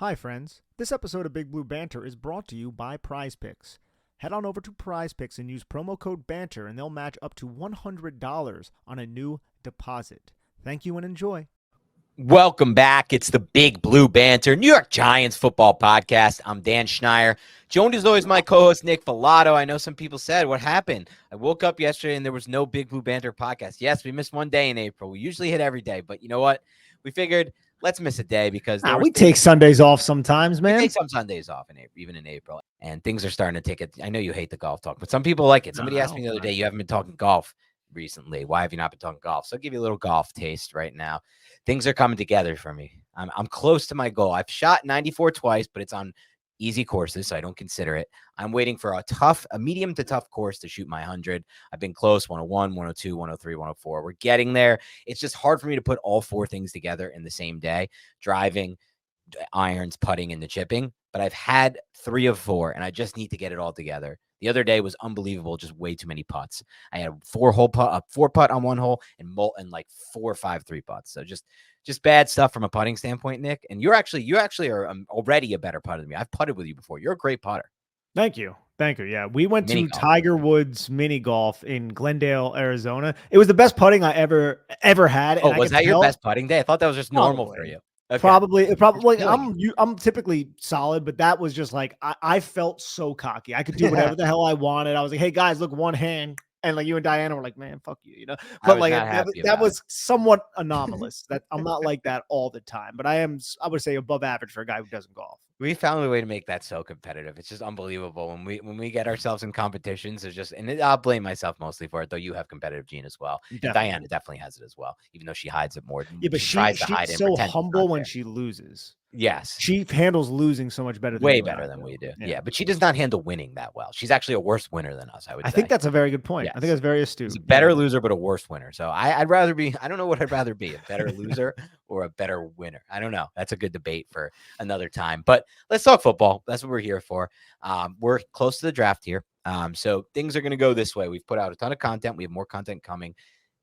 Hi, friends. This episode of Big Blue Banter is brought to you by Prize Picks. Head on over to Prize Picks and use promo code BANTER, and they'll match up to $100 on a new deposit. Thank you and enjoy. Welcome back. It's the Big Blue Banter, New York Giants football podcast. I'm Dan Schneier. Joined as always my co-host Nick Filato. I know some people said, what happened? I woke up yesterday and there was no Big Blue Banter podcast. Yes, we missed one day in April. We usually hit every day, but you know what? We figured let's miss a day because we take Sundays off sometimes, man. We take some Sundays off in April, even in April. And things are starting to take it. I know you hate the golf talk, but some people like it. Somebody asked me the other day, you haven't been talking golf recently. Why have you not been talking golf? So I'll give you a little golf taste right now. Things are coming together for me. I'm close to my goal. I've shot 94 twice, but it's on easy courses, so I don't consider it. I'm waiting for a medium to tough course to shoot my 100. I've been close, 101, 102, 103, 104. We're getting there. It's just hard for me to put all four things together in the same day. Driving, irons, putting, and the chipping. But I've had 3 of 4, and I just need to get it all together. The other day was unbelievable, just way too many putts. I had 4 putt on one hole and like 4 or 5 3 putts. So just bad stuff from a putting standpoint, Nick. And you actually are already a better putter than me. I've putted with you before. You're a great putter. Thank you. Yeah, we went Mini to golf. Tiger Woods mini golf in Glendale, Arizona. It was the best putting I ever had. Oh, was that your best putting day? I thought that was just normal for you. Okay. Probably. I'm typically solid, but that was just like I felt so cocky. I could do whatever the hell I wanted. I was like, hey guys, look, one hand. And like you and Diana were like, man, fuck you, you know. But like that was somewhat anomalous. That I'm not like that all the time, but I would say above average for a guy who doesn't golf. We found a way to make that so competitive. It's just unbelievable when we get ourselves in competitions. I'll blame myself mostly for it, though you have competitive gene as well. And Diana definitely has it as well, even though she hides it more. Yeah, but she's so humble when she loses. Yes. She handles losing so much better. Way better than we do. Yeah, but she does not handle winning that well. She's actually a worse winner than us, I would say. I think that's a very good point. Yes. I think that's very astute. She's a better loser, but a worse winner. So I'd rather be, I don't know what I'd rather be, a better loser or a better winner. I don't know. That's a good debate for another time. But let's talk football. That's what we're here for. We're close to the draft here. So things are going to go this way. We've put out a ton of content. We have more content coming.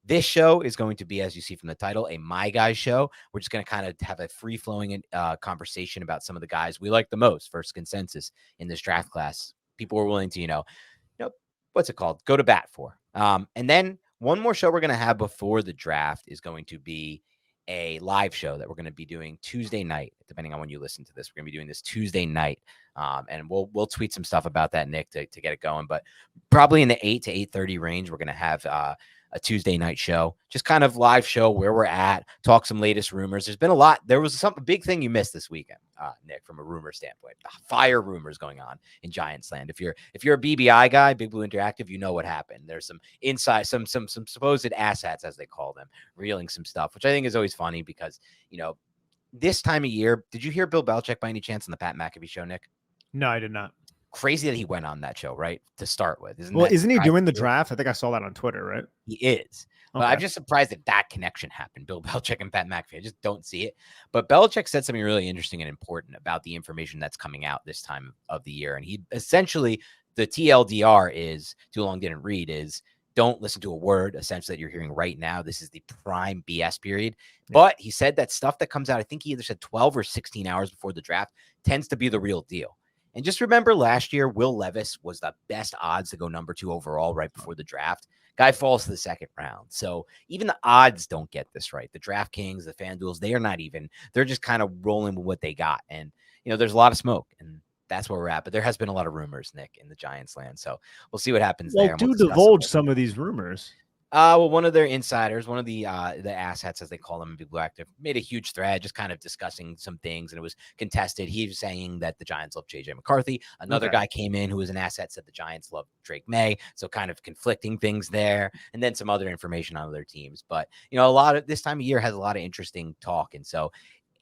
This show is going to be, as you see from the title, a My Guys show. We're just going to kind of have a free-flowing conversation about some of the guys we like the most, first consensus in this draft class. People are willing to, what's it called? Go to bat for. And then one more show we're going to have before the draft is going to be a live show that we're going to be doing Tuesday night, depending on when you listen to this. We're going to be doing this Tuesday night. And we'll tweet some stuff about that, Nick, to get it going. But probably in the 8 to 8:30 range, we're going to have a Tuesday night show, just kind of live show where we're at, talk some latest rumors. There's been a lot. There was a big thing you missed this weekend, Nick, from a rumor standpoint. Fire rumors going on in Giants land. If you're a BBI guy, Big Blue Interactive, you know what happened. There's some inside, some supposed asshats, as they call them, reeling some stuff, which I think is always funny because, this time of year, did you hear Bill Belichick by any chance on the Pat McAfee show, Nick? No, I did not. Crazy that he went on that show, right? To start with. Isn't he doing the draft? I think I saw that on Twitter, right? He is. But I'm just surprised that connection happened, Bill Belichick and Pat McAfee. I just don't see it. But Belichick said something really interesting and important about the information that's coming out this time of the year. And he essentially, the TLDR is, too long didn't read, is don't listen to a word, essentially, that you're hearing right now. This is the prime BS period. But he said that stuff that comes out, I think he either said 12 or 16 hours before the draft, tends to be the real deal. And just remember last year, Will Levis was the best odds to go number 2 overall right before the draft. Guy falls to the second round. So even the odds don't get this right. The DraftKings, the FanDuels, they're just kind of rolling with what they got. And, there's a lot of smoke, and that's where we're at. But there has been a lot of rumors, Nick, in the Giants land. So we'll see what happens there. Do divulge some of these rumors. Well, one of their insiders, one of the asshats, as they call them in Big Blue Active, made a huge thread just kind of discussing some things, and it was contested. He was saying that the Giants love J.J. McCarthy. Another guy came in who was an asset, said the Giants love Drake May. So kind of conflicting things there, and then some other information on other teams. But, a lot of this time of year has a lot of interesting talk. And so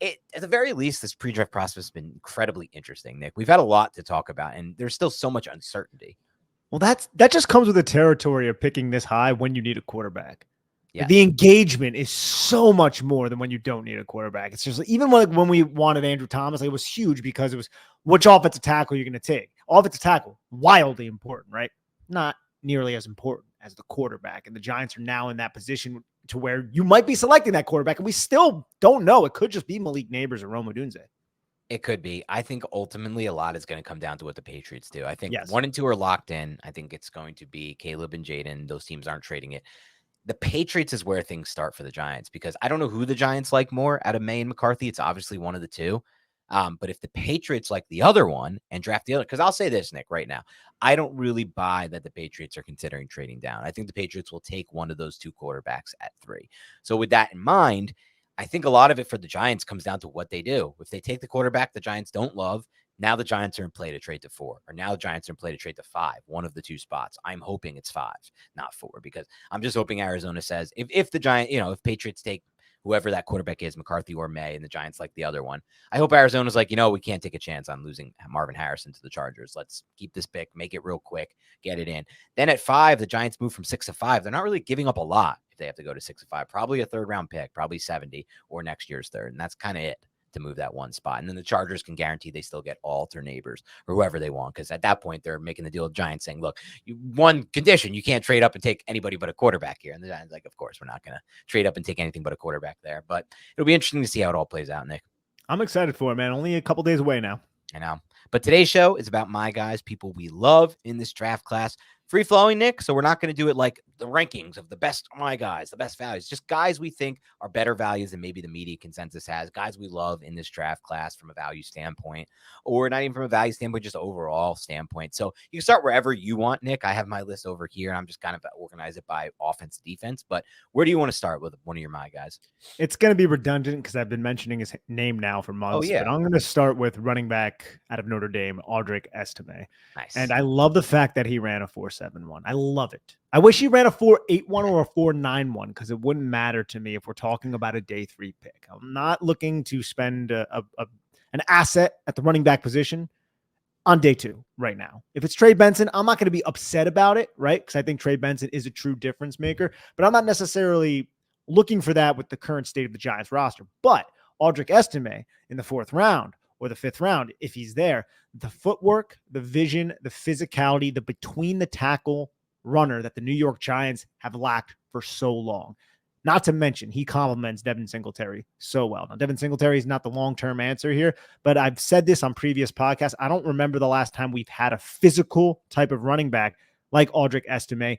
at the very least, this pre-draft process has been incredibly interesting, Nick. We've had a lot to talk about, and there's still so much uncertainty. Well, that just comes with the territory of picking this high when you need a quarterback. Yeah. The engagement is so much more than when you don't need a quarterback. It's just even when we wanted Andrew Thomas, it was huge because it was which offensive tackle you're going to take. Offensive tackle, wildly important, right? Not nearly as important as the quarterback. And the Giants are now in that position to where you might be selecting that quarterback, and we still don't know. It could just be Malik Nabers or Rome Odunze. It could be. I think ultimately a lot is going to come down to what the Patriots do. I think Yes. 1 and 2 are locked in. I think it's going to be Caleb and Jaden. Those teams aren't trading it. The Patriots is where things start for the Giants, because I don't know who the Giants like more out of May and McCarthy. It's obviously one of the two. But if the Patriots like the other one and draft the other, because I'll say this, Nick, right now, I don't really buy that the Patriots are considering trading down. I think the Patriots will take one of those two quarterbacks at 3. So with that in mind, I think a lot of it for the Giants comes down to what they do. If they take the quarterback the Giants don't love, now the Giants are in play to trade to 4, or now the Giants are in play to trade to 5, one of the two spots. I'm hoping it's 5, not 4, because I'm just hoping Arizona says if the Giant, if Patriots take whoever that quarterback is, McCarthy or May, and the Giants like the other one, I hope Arizona's like, we can't take a chance on losing Marvin Harrison to the Chargers. Let's keep this pick, make it real quick, get it in. Then at 5, the Giants move from 6 to 5. They're not really giving up a lot if they have to go to 6 to 5. Probably a 3rd round pick, probably 70, or next year's 3rd. And that's kind of it to move that one spot. And then the Chargers can guarantee they still get alter neighbors or whoever they want. Because at that point, they're making the deal with Giants saying, look, one condition, you can't trade up and take anybody but a quarterback here. And the Giants like, of course, we're not going to trade up and take anything but a quarterback there. But it'll be interesting to see how it all plays out, Nick. I'm excited for it, man. Only a couple days away now. I know. But today's show is about my guys, people we love in this draft class. Free flowing, Nick. So we're not going to do it like the rankings of the best my guys, the best values, just guys we think are better values than maybe the media consensus has, guys we love in this draft class from a value standpoint, or not even from a value standpoint, just overall standpoint. So you can start wherever you want, Nick. I have my list over here, and I'm just kind of organize it by offense, defense. But where do you want to start with one of your my guys? It's going to be redundant because I've been mentioning his name now for months. Oh, yeah. But I'm going to start with running back out of Notre Dame, Audric Estime. Nice. And I love the fact that he ran a 4.71. I love it. I wish he ran a 4.81 or a 4.91 because it wouldn't matter to me if we're talking about a day 3 pick. I'm not looking to spend an asset at the running back position on day 2 right now. If it's Trey Benson, I'm not going to be upset about it, right? Because I think Trey Benson is a true difference maker, but I'm not necessarily looking for that with the current state of the Giants roster. But Audric Estime in the 4th round or the 5th round, if he's there, the footwork, the vision, the physicality, the between the tackle runner that the New York Giants have lacked for so long. Not to mention, he complements Devin Singletary so well. Now, Devin Singletary is not the long-term answer here, but I've said this on previous podcasts. I don't remember the last time we've had a physical type of running back like Audric Estime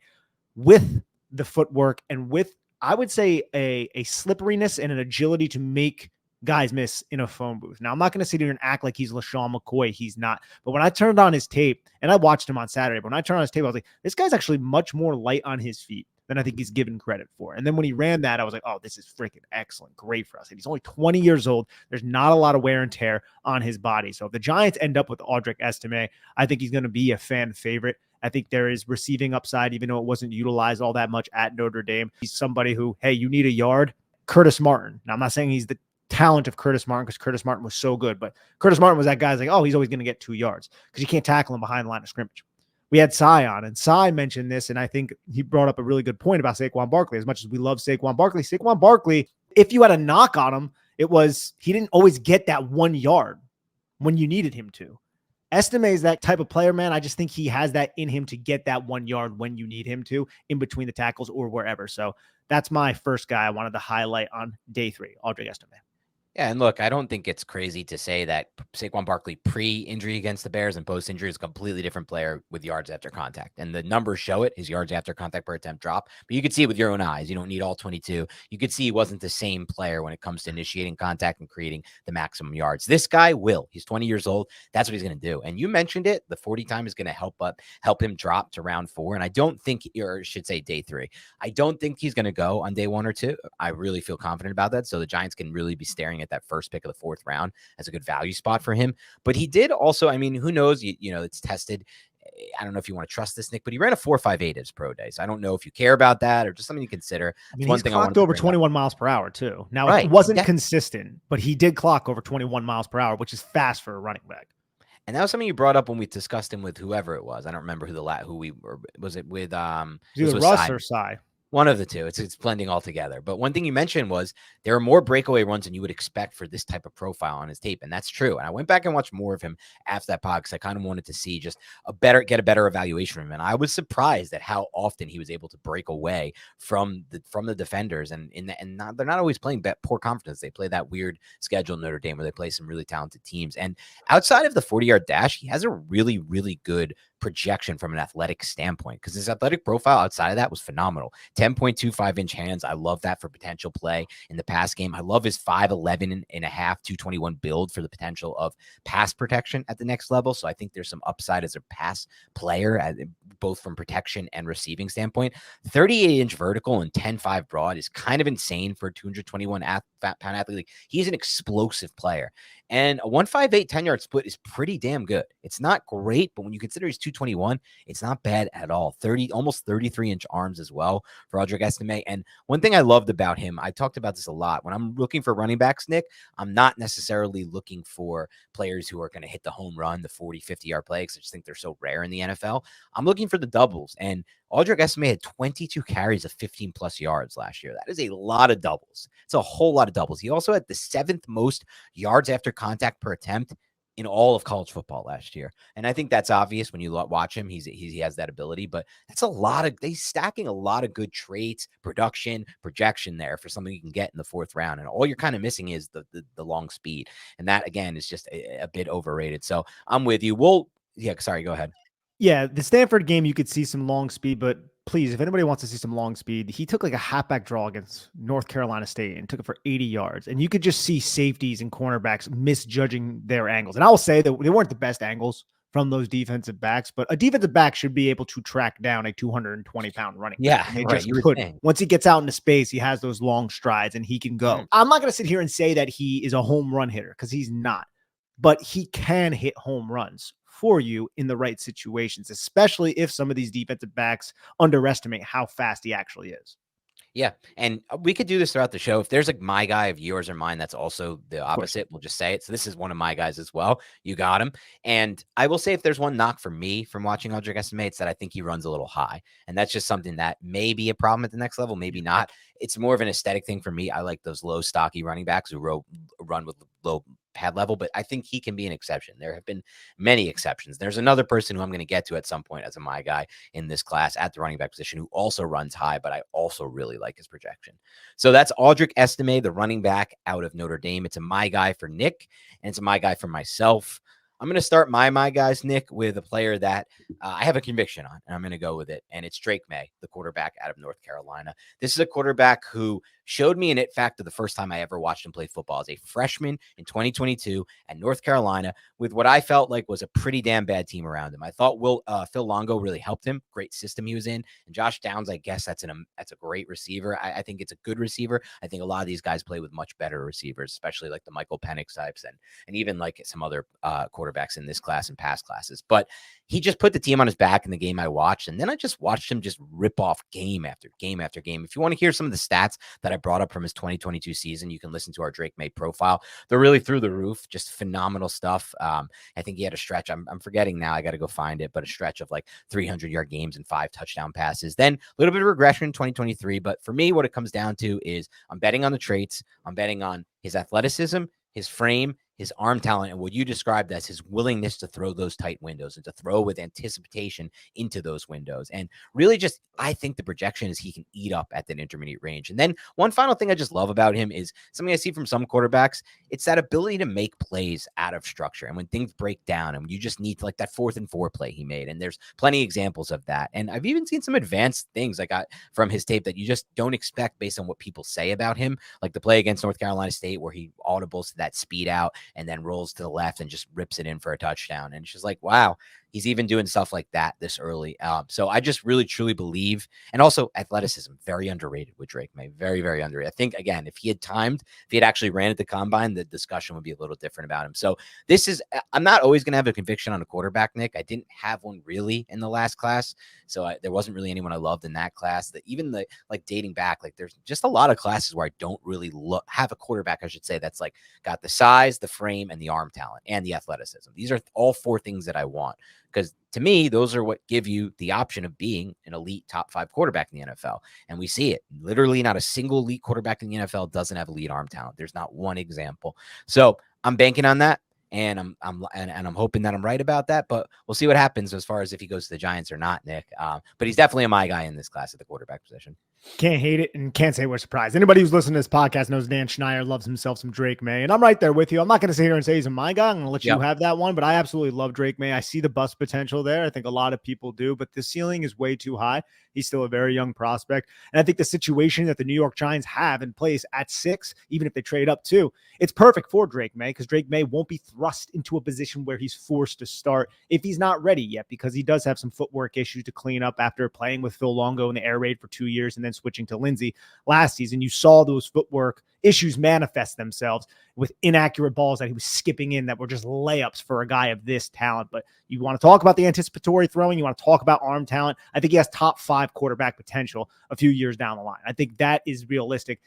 with the footwork and with, I would say, a slipperiness and an agility to make guys miss in a phone booth. Now, I'm not going to sit here and act like he's LaShawn McCoy. He's not. But when I turned on his tape, and I watched him on Saturday, but when I turned on his tape, I was like, this guy's actually much more light on his feet than I think he's given credit for. And then when he ran that, I was like, oh, this is freaking excellent. Great for us. And he's only 20 years old. There's not a lot of wear and tear on his body. So if the Giants end up with Audric Estime, I think he's going to be a fan favorite. I think there is receiving upside, even though it wasn't utilized all that much at Notre Dame. He's somebody who, hey, you need a yard. Curtis Martin. Now, I'm not saying he's the talent of Curtis Martin because Curtis Martin was so good, but Curtis Martin was that guy's like, oh, he's always going to get 2 yards because you can't tackle him behind the line of scrimmage. We had Cy on, and Cy mentioned this, and I think he brought up a really good point about Saquon Barkley. As much as we love Saquon Barkley, if you had a knock on him, it was he didn't always get that 1 yard when you needed him to. Estime is that type of player, man. I just think he has that in him to get that 1 yard when you need him to, in between the tackles or wherever. So that's my first guy I wanted to highlight on day 3, Audric Estime. Yeah, and look, I don't think it's crazy to say that Saquon Barkley pre-injury against the Bears and post-injury is a completely different player with yards after contact. And the numbers show it. His yards after contact per attempt drop. But you could see it with your own eyes. You don't need all 22. You could see he wasn't the same player when it comes to initiating contact and creating the maximum yards. This guy will. He's 20 years old. That's what he's going to do. And you mentioned it. The 40 time is going to help him drop to round 4. And I don't think, or I should say day 3. I don't think he's going to go on day 1 or 2. I really feel confident about that. So the Giants can really be staring at that first pick of the 4th round as a good value spot for him. But he did also, I mean, who knows? You know, it's tested. I don't know if you want to trust this, Nick, but he ran a 4.58 as pro day. So I don't know if you care about that or just something to consider. I mean, he's clocked over 21 miles per hour too. Now, right. It wasn't consistent, but he did clock over 21 miles per hour, which is fast for a running back. And that was something you brought up when we discussed him with whoever it was. I don't remember who we were. Was it with either Russ or Cy? One of the two. It's blending all together. But one thing you mentioned was there are more breakaway runs than you would expect for this type of profile on his tape. And that's true. And I went back and watched more of him after that pod because I kind of wanted to see just get a better evaluation from him. And I was surprised at how often he was able to break away from the defenders. And they're not always playing poor confidence. They play that weird schedule in Notre Dame where they play some really talented teams. And outside of the 40-yard dash, he has a really, really good projection from an athletic standpoint because his athletic profile outside of that was phenomenal. 10.25-inch hands. I love that for potential play in the pass game. I love his 5'11 and a half, 221 build for the potential of pass protection at the next level. So I think there's some upside as a pass player, both from protection and receiving standpoint. 38-inch vertical and 10.5 broad is kind of insane for a 221 pound athlete. Like, he's an explosive player. And a 1.58 10-yard split is pretty damn good. It's not great, but when you consider he's 221, it's not bad at all. Almost 33-inch arms as well for Audric Estime. And one thing I loved about him, I talked about this a lot. When I'm looking for running backs, Nick, I'm not necessarily looking for players who are going to hit the home run, the 40, 50-yard play, because I just think they're so rare in the NFL. I'm looking for the doubles. And Audric Estime had 22 carries of 15-plus yards last year. That is a lot of doubles. It's a whole lot of doubles. He also had the 7th most yards after contact per attempt in all of college football last year. And I think that's obvious when you watch him. He has that ability, but that's they stacking a lot of good traits, production, projection there for something you can get in the 4th round. And all you're kind of missing is the long speed. And that, again, is just a bit overrated. So I'm with you. Sorry, go ahead. Yeah, the Stanford game, you could see some long speed, but please, if anybody wants to see some long speed, he took like a halfback draw against North Carolina State and took it for 80 yards. And you could just see safeties and cornerbacks misjudging their angles. And I'll say that they weren't the best angles from those defensive backs, but a defensive back should be able to track down a 220-pound running back. Yeah, right. Just couldn't. Once he gets out into space, he has those long strides and he can go. Mm-hmm. I'm not going to sit here and say that he is a home run hitter because he's not, but he can hit home runs for you in the right situations, especially if some of these defensive backs underestimate how fast he actually is. Yeah. And we could do this throughout the show. If there's like my guy of yours or mine, that's also the opposite. We'll just say it. So this is one of my guys as well. You got him. And I will say if there's one knock for me from watching Audric Estime, it's that I think he runs a little high. And that's just something that may be a problem at the next level, maybe not. It's more of an aesthetic thing for me. I like those low, stocky running backs who run with low pad level, but I think he can be an exception. There have been many exceptions. There's another person who I'm going to get to at some point as a my guy in this class at the running back position who also runs high, but I also really like his projection. So that's Audric Estime, the running back out of Notre Dame. It's a my guy for Nick, and it's a my guy for myself. I'm going to start my guys, Nick, with a player that I have a conviction on, and I'm going to go with it. And it's Drake Maye, the quarterback out of North Carolina. This is a quarterback who showed me an it factor the first time I ever watched him play football as a freshman in 2022 at North Carolina with what I felt like was a pretty damn bad team around him. I thought Phil Longo really helped him. Great system he was in. And Josh Downs, I guess that's a great receiver. I think it's a good receiver. I think a lot of these guys play with much better receivers, especially like the Michael Penix types and even like some other quarterbacks in this class and past classes. But he just put the team on his back in the game I watched. And then I just watched him just rip off game after game after game. If you want to hear some of the stats that I brought up from his 2022 season, you can listen to our Drake Maye profile. They're really through the roof, just phenomenal stuff. I think he had a stretch. I'm forgetting now. I got to go find it, but a stretch of like 300-yard games and 5 touchdown passes. Then a little bit of regression in 2023. But for me, what it comes down to is I'm betting on the traits. I'm betting on his athleticism, his frame, his arm talent, and what you described as his willingness to throw those tight windows and to throw with anticipation into those windows. And really just, I think the projection is he can eat up at that intermediate range. And then one final thing I just love about him is something I see from some quarterbacks. It's that ability to make plays out of structure. And when things break down and you just need to, like that 4th and 4 play he made. And there's plenty of examples of that. And I've even seen some advanced things I got from his tape that you just don't expect based on what people say about him. Like the play against North Carolina State where he audibles to that speed out and then rolls to the left and just rips it in for a touchdown. And it's just like, wow, he's even doing stuff like that this early. So I just really, truly believe, and also athleticism, very underrated with Drake Maye, very, very underrated. I think, again, if he had actually ran at the combine, the discussion would be a little different about him. So I'm not always going to have a conviction on a quarterback, Nick. I didn't have one really in the last class. So there wasn't really anyone I loved in that class. That even dating back, like there's just a lot of classes where I don't really have a quarterback, I should say, that's like got the size, the frame, and the arm talent and the athleticism. These are all 4 things that I want. Because to me, those are what give you the option of being an elite top 5 quarterback in the NFL. And we see it. Literally, not a single elite quarterback in the NFL doesn't have elite arm talent. There's not one example. So I'm banking on that. And I'm hoping that I'm right about that, but we'll see what happens as far as if he goes to the Giants or not, Nick. But he's definitely my guy in this class at the quarterback position. Can't hate it and can't say we're surprised. Anybody who's listening to this podcast knows Dan Schneider loves himself some Drake May, and I'm right there with you. I'm not going to sit here and say he's my guy. I'm going to let you have that one, but I absolutely love Drake May. I see the bust potential there. I think a lot of people do, but the ceiling is way too high. He's still a very young prospect, and I think the situation that the New York Giants have in place at 6, even if they trade up 2, it's perfect for Drake May because Drake May won't be thrust into a position where he's forced to start if he's not ready yet, because he does have some footwork issues to clean up after playing with Phil Longo in the air raid for 2 years and then switching to Lindsey last season. You saw those footwork issues manifest themselves with inaccurate balls that he was skipping in that were just layups for a guy of this talent. But you want to talk about the anticipatory throwing, you want to talk about arm talent. I think he has top 5 quarterback potential a few years down the line. I think that is realistic.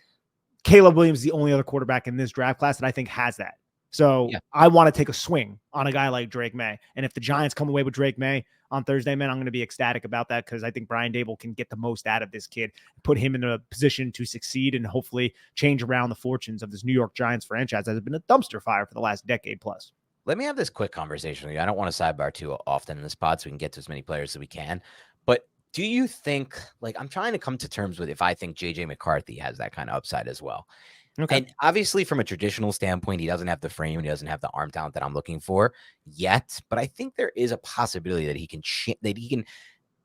Caleb Williams is the only other quarterback in this draft class that I think has that. So I want to take a swing on a guy like Drake May. And if the Giants come away with Drake May on Thursday, man, I'm going to be ecstatic about that because I think Brian Daboll can get the most out of this kid, put him in a position to succeed and hopefully change around the fortunes of this New York Giants franchise that has been a dumpster fire for the last decade plus. Let me have this quick conversation with you. I don't want to sidebar too often in this pod so we can get to as many players as we can. But do you think, like, I'm trying to come to terms with if I think JJ McCarthy has that kind of upside as well. Okay. And obviously, from a traditional standpoint, he doesn't have the frame and he doesn't have the arm talent that I'm looking for yet. But I think there is a possibility that he can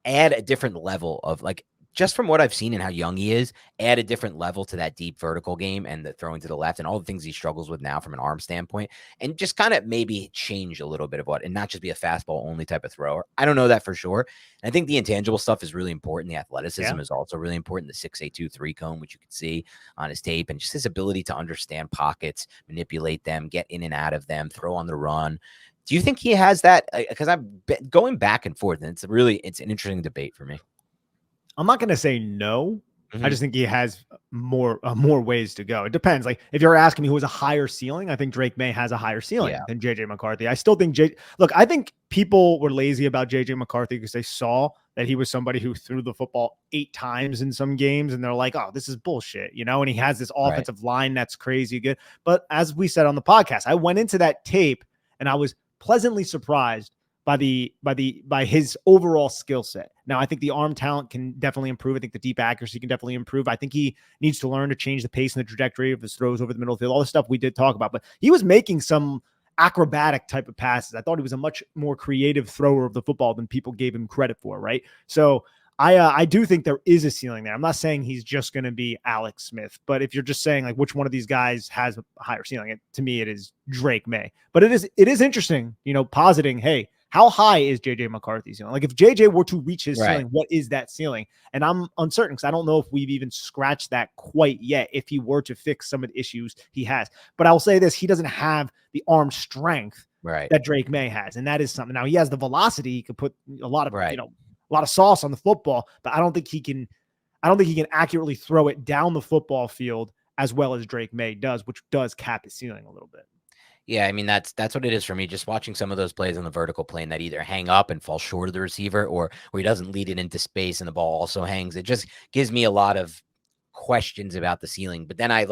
add a different level of, like, just from what I've seen and how young he is, add a different level to that deep vertical game and the throwing to the left and all the things he struggles with now from an arm standpoint, and just kind of maybe change a little bit of what, and not just be a fastball only type of thrower. I don't know that for sure. And I think the intangible stuff is really important. The athleticism is also really important. The 6'8", 3 cone, which you can see on his tape, and just his ability to understand pockets, manipulate them, get in and out of them, throw on the run. Do you think he has that? Because I'm going back and forth, and it's an interesting debate for me. I'm not going to say no. I just think he has more ways to go. It depends. Like, if you're asking me who has a higher ceiling, I think Drake May has a higher ceiling than JJ McCarthy. I still think I think people were lazy about JJ McCarthy because they saw that he was somebody who threw the football 8 times in some games, and they're like, oh, this is bullshit, and he has this offensive line that's crazy good. But as we said on the podcast, I went into that tape and I was pleasantly surprised by his overall skill set. Now, I think the arm talent can definitely improve. I think the deep accuracy can definitely improve. I think he needs to learn to change the pace and the trajectory of his throws over the middle of the field, all the stuff we did talk about. But he was making some acrobatic type of passes. I thought he was a much more creative thrower of the football than people gave him credit for, right? So I do think there is a ceiling there. I'm not saying he's just going to be Alex Smith, but if you're just saying, like, which one of these guys has a higher ceiling, to me, it is Drake May. But it is interesting, positing, hey, how high is JJ McCarthy's ceiling? Like, if JJ were to reach his ceiling, what is that ceiling? And I'm uncertain because I don't know if we've even scratched that quite yet if he were to fix some of the issues he has. But I will say this, he doesn't have the arm strength that Drake May has. And that is something. Now, he has the velocity. He could put a lot of, a lot of sauce on the football, but I don't think he can accurately throw it down the football field as well as Drake May does, which does cap his ceiling a little bit. Yeah, I mean, that's what it is for me. Just watching some of those plays on the vertical plane that either hang up and fall short of the receiver, or where he doesn't lead it into space and the ball also hangs. It just gives me a lot of questions about the ceiling. But then I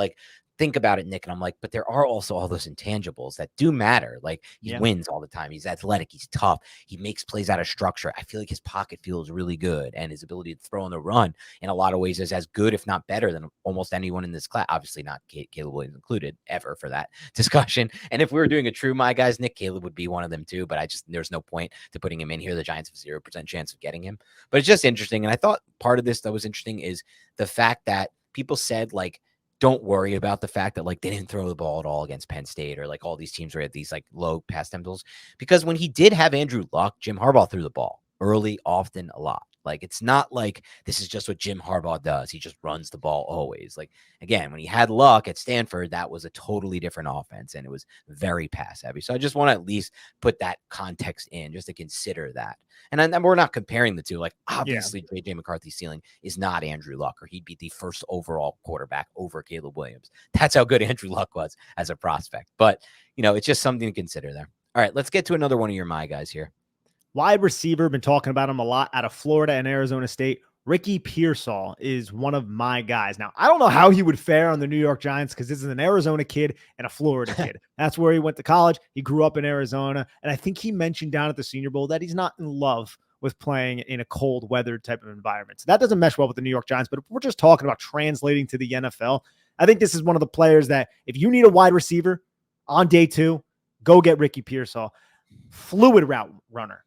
think about it, Nick, and I'm like, but there are also all those intangibles that do matter. Like, he wins all the time. He's athletic. He's tough. He makes plays out of structure. I feel like his pocket feels really good, and his ability to throw on the run in a lot of ways is as good, if not better, than almost anyone in this class. Obviously not Caleb Williams included ever for that discussion. And if we were doing a true my guys, Nick, Caleb would be one of them too, but there's no point to putting him in here. The Giants have 0% chance of getting him, but it's just interesting. And I thought part of this that was interesting is the fact that people said, like, don't worry about the fact that, like, they didn't throw the ball at all against Penn State, or like all these teams were at these, like, low pass totals, because when he did have Andrew Luck, Jim Harbaugh threw the ball early, often, a lot. Like, it's not like this is just what Jim Harbaugh does. He just runs the ball always. Like, again, when he had Luck at Stanford, that was a totally different offense, and it was very pass heavy. So I just want to at least put that context in, just to consider that. And we're not comparing the two. Like, obviously, JJ McCarthy's ceiling is not Andrew Luck, or he'd be the first overall quarterback over Caleb Williams. That's how good Andrew Luck was as a prospect. But, it's just something to consider there. All right, let's get to another one of your my guys here. Wide receiver, been talking about him a lot out of Florida and Arizona State. Ricky Pearsall is one of my guys. Now, I don't know how he would fare on the New York Giants because this is an Arizona kid and a Florida kid. That's where he went to college. He grew up in Arizona. And I think he mentioned down at the Senior Bowl that he's not in love with playing in a cold weather type of environment. So that doesn't mesh well with the New York Giants. But if we're just talking about translating to the NFL, I think this is one of the players that if you need a wide receiver on day 2, go get Ricky Pearsall. Fluid route runner.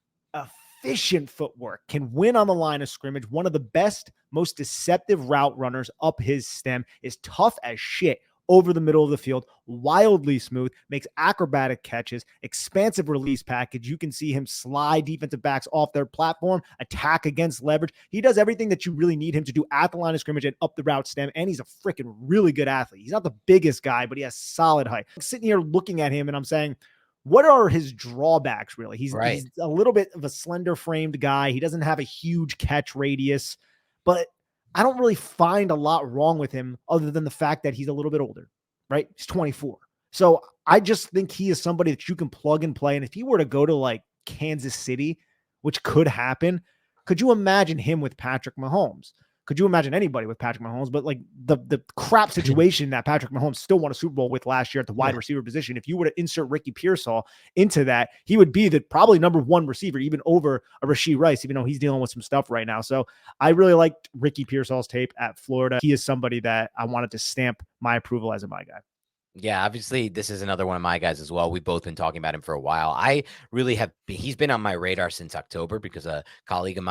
Efficient footwork, can win on the line of scrimmage. One of the best, most deceptive route runners up his stem, is tough as shit over the middle of the field, wildly smooth, makes acrobatic catches, expansive release package. You can see him slide defensive backs off their platform, attack against leverage. He does everything that you really need him to do at the line of scrimmage and up the route stem, and he's a freaking really good athlete. He's not the biggest guy, but he has solid height. I'm sitting here looking at him, and I'm saying, what are his drawbacks, really? He's a little bit of a slender-framed guy. He doesn't have a huge catch radius, but I don't really find a lot wrong with him other than the fact that he's a little bit older, right? He's 24. So I just think he is somebody that you can plug and play. And if he were to go to like Kansas City, which could happen, could you imagine him with Patrick Mahomes? Could you imagine anybody with Patrick Mahomes? But like the crap situation that Patrick Mahomes still won a Super Bowl with last year at the wide receiver position, if you were to insert Ricky Pearsall into that, he would be the probably number 1 receiver, even over a Rashee Rice, even though he's dealing with some stuff right now. So I really liked Ricky Pearsall's tape at Florida. He is somebody that I wanted to stamp my approval as a my guy. Yeah, obviously, this is another one of my guys as well. We've both been talking about him for a while. I really have. He's been on my radar since October because a colleague of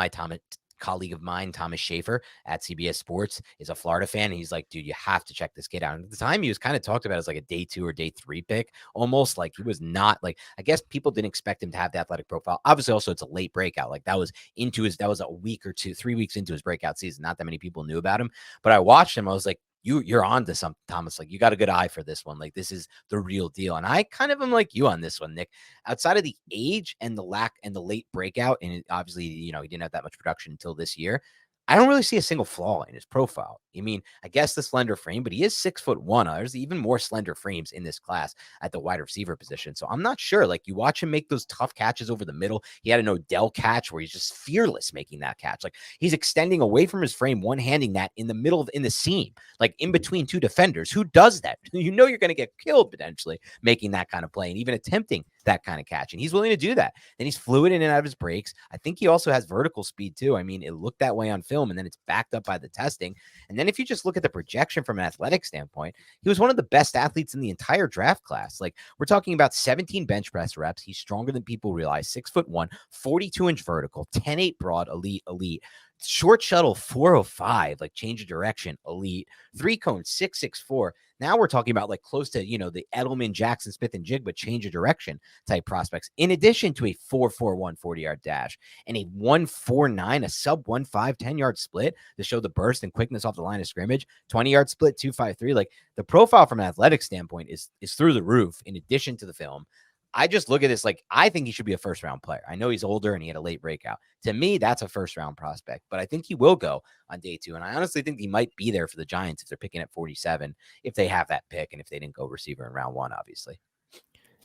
mine, Thomas Schaefer at CBS Sports, is a Florida fan. And he's like, dude, you have to check this kid out. And at the time, he was kind of talked about as like a day 2 or day 3 pick, almost like he was not like, I guess people didn't expect him to have the athletic profile. Obviously, also, it's a late breakout. Like that was a week or 2, 3 weeks into his breakout season. Not that many people knew about him, but I watched him. I was like, you're on to something, Thomas. Like you got a good eye for this one. Like this is the real deal. And I kind of am like you on this one, Nick. Outside of the age and the lack and the late breakout, and obviously, he didn't have that much production until this year. I don't really see a single flaw in his profile. I mean, I guess the slender frame, but he is 6'1". There's even more slender frames in this class at the wide receiver position. So I'm not sure. Like you watch him make those tough catches over the middle. He had an Odell catch where he's just fearless making that catch. Like he's extending away from his frame, one-handing that in the middle in the seam, like in between 2 defenders. Who does that? You're going to get killed potentially making that kind of play and even attempting that kind of catch. And he's willing to do that. Then he's fluid in and out of his breaks. I think he also has vertical speed too. I mean, it looked that way on film and then it's backed up by the testing. And then if you just look at the projection from an athletic standpoint, he was one of the best athletes in the entire draft class. Like we're talking about 17 bench press reps. He's stronger than people realize. 6'1", 42-inch vertical, 10.8 broad, elite. Short shuttle 405, like change of direction, elite. 3-cone 664. Now we're talking about like close to, the Edelman, Jackson Smith, and Jigba change of direction type prospects, in addition to a 4.41 40-yard dash and a 1.49, a sub 1.5 10-yard split to show the burst and quickness off the line of scrimmage, 20-yard split, 2.53. Like the profile from an athletic standpoint is through the roof in addition to the film. I just look at this like I think he should be a first-round player. I know he's older and he had a late breakout. To me, that's a first-round prospect, but I think he will go on day 2. And I honestly think he might be there for the Giants if they're picking at 47, if they have that pick and if they didn't go receiver in round 1, obviously.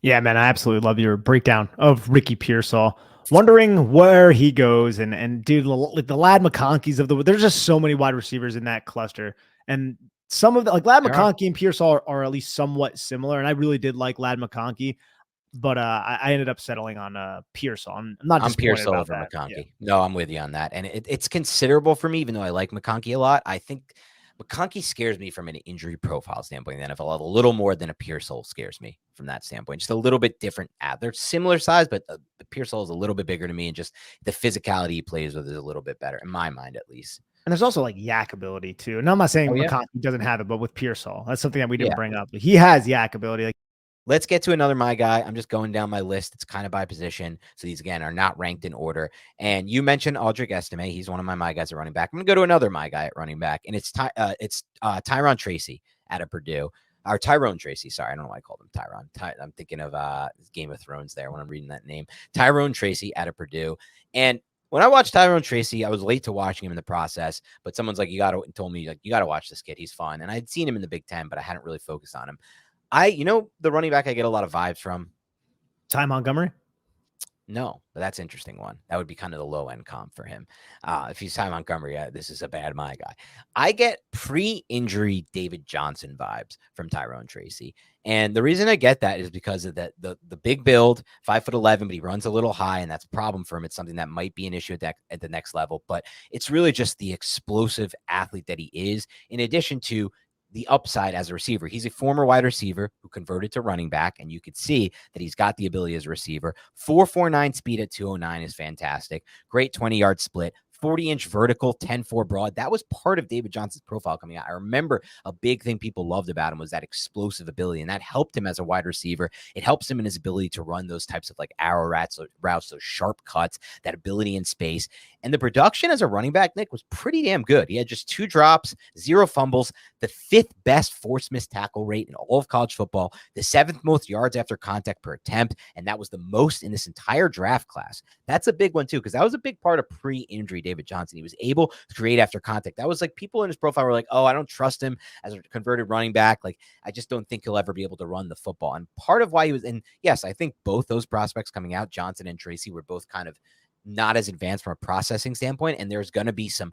Yeah, man, I absolutely love your breakdown of Ricky Pearsall. Wondering where he goes and dude, the Ladd McConkeys there's just so many wide receivers in that cluster. And some of the like Ladd McConkey and Pearsall are at least somewhat similar. And I really did like Ladd McConkey. But I ended up settling on Pearsall. I'm Pearsall over McConkey. Yeah. No, I'm with you on that. And it's considerable for me, even though I like McConkey a lot. I think McConkey scares me from an injury profile standpoint in the NFL a little more than a Pearsall scares me from that standpoint. Just a little bit different. They're similar size, but the Pearsall is a little bit bigger to me, and just the physicality he plays with is a little bit better, in my mind at least. And there's also like yak ability too. And I'm not saying McConkey doesn't have it, but with Pearsall, that's something that we didn't bring up. He has yak ability. Like, let's get to another my guy. I'm just going down my list. It's kind of by position. So these, again, are not ranked in order. And you mentioned Audric Estime. He's one of my guys at running back. I'm going to go to another my guy at running back. And it's Tyron Tracy out of Purdue. Or Tyrone Tracy. Sorry, I don't know why I called him Tyron. I'm thinking of Game of Thrones there when I'm reading that name. Tyrone Tracy out of Purdue. And when I watched Tyrone Tracy, I was late to watching him in the process. But someone's like, you got to watch this kid. He's fun. And I'd seen him in the Big Ten, but I hadn't really focused on him. The running back I get a lot of vibes from? Ty Montgomery? No, but that's an interesting one. That would be kind of the low end comp for him. If he's Ty Montgomery, this is a bad my guy. I get pre-injury David Johnson vibes from Tyrone Tracy. And the reason I get that is because of the big build, 5'11", but he runs a little high, and that's a problem for him. It's something that might be an issue at the next level, but it's really just the explosive athlete that he is, in addition to the upside as a receiver. He's a former wide receiver who converted to running back, and you could see that he's got the ability as a receiver. 4.49 speed at 209 is fantastic. Great 20-yard split. 40-inch vertical, 10.4 broad. That was part of David Johnson's profile coming out. I remember a big thing people loved about him was that explosive ability, and that helped him as a wide receiver. It helps him in his ability to run those types of like arrow routes, those sharp cuts, that ability in space. And the production as a running back, Nick, was pretty damn good. He had just 2 drops, 0 fumbles, the 5th best force missed tackle rate in all of college football, the 7th most yards after contact per attempt, and that was the most in this entire draft class. That's a big one too, because that was a big part of pre-injury David Johnson. He was able to create after contact. That was like people in his profile were like, oh, I don't trust him as a converted running back. Like, I just don't think he'll ever be able to run the football. And part of why he was, and yes, I think both those prospects coming out, Johnson and Tracy, were both kind of not as advanced from a processing standpoint. And there's going to be some,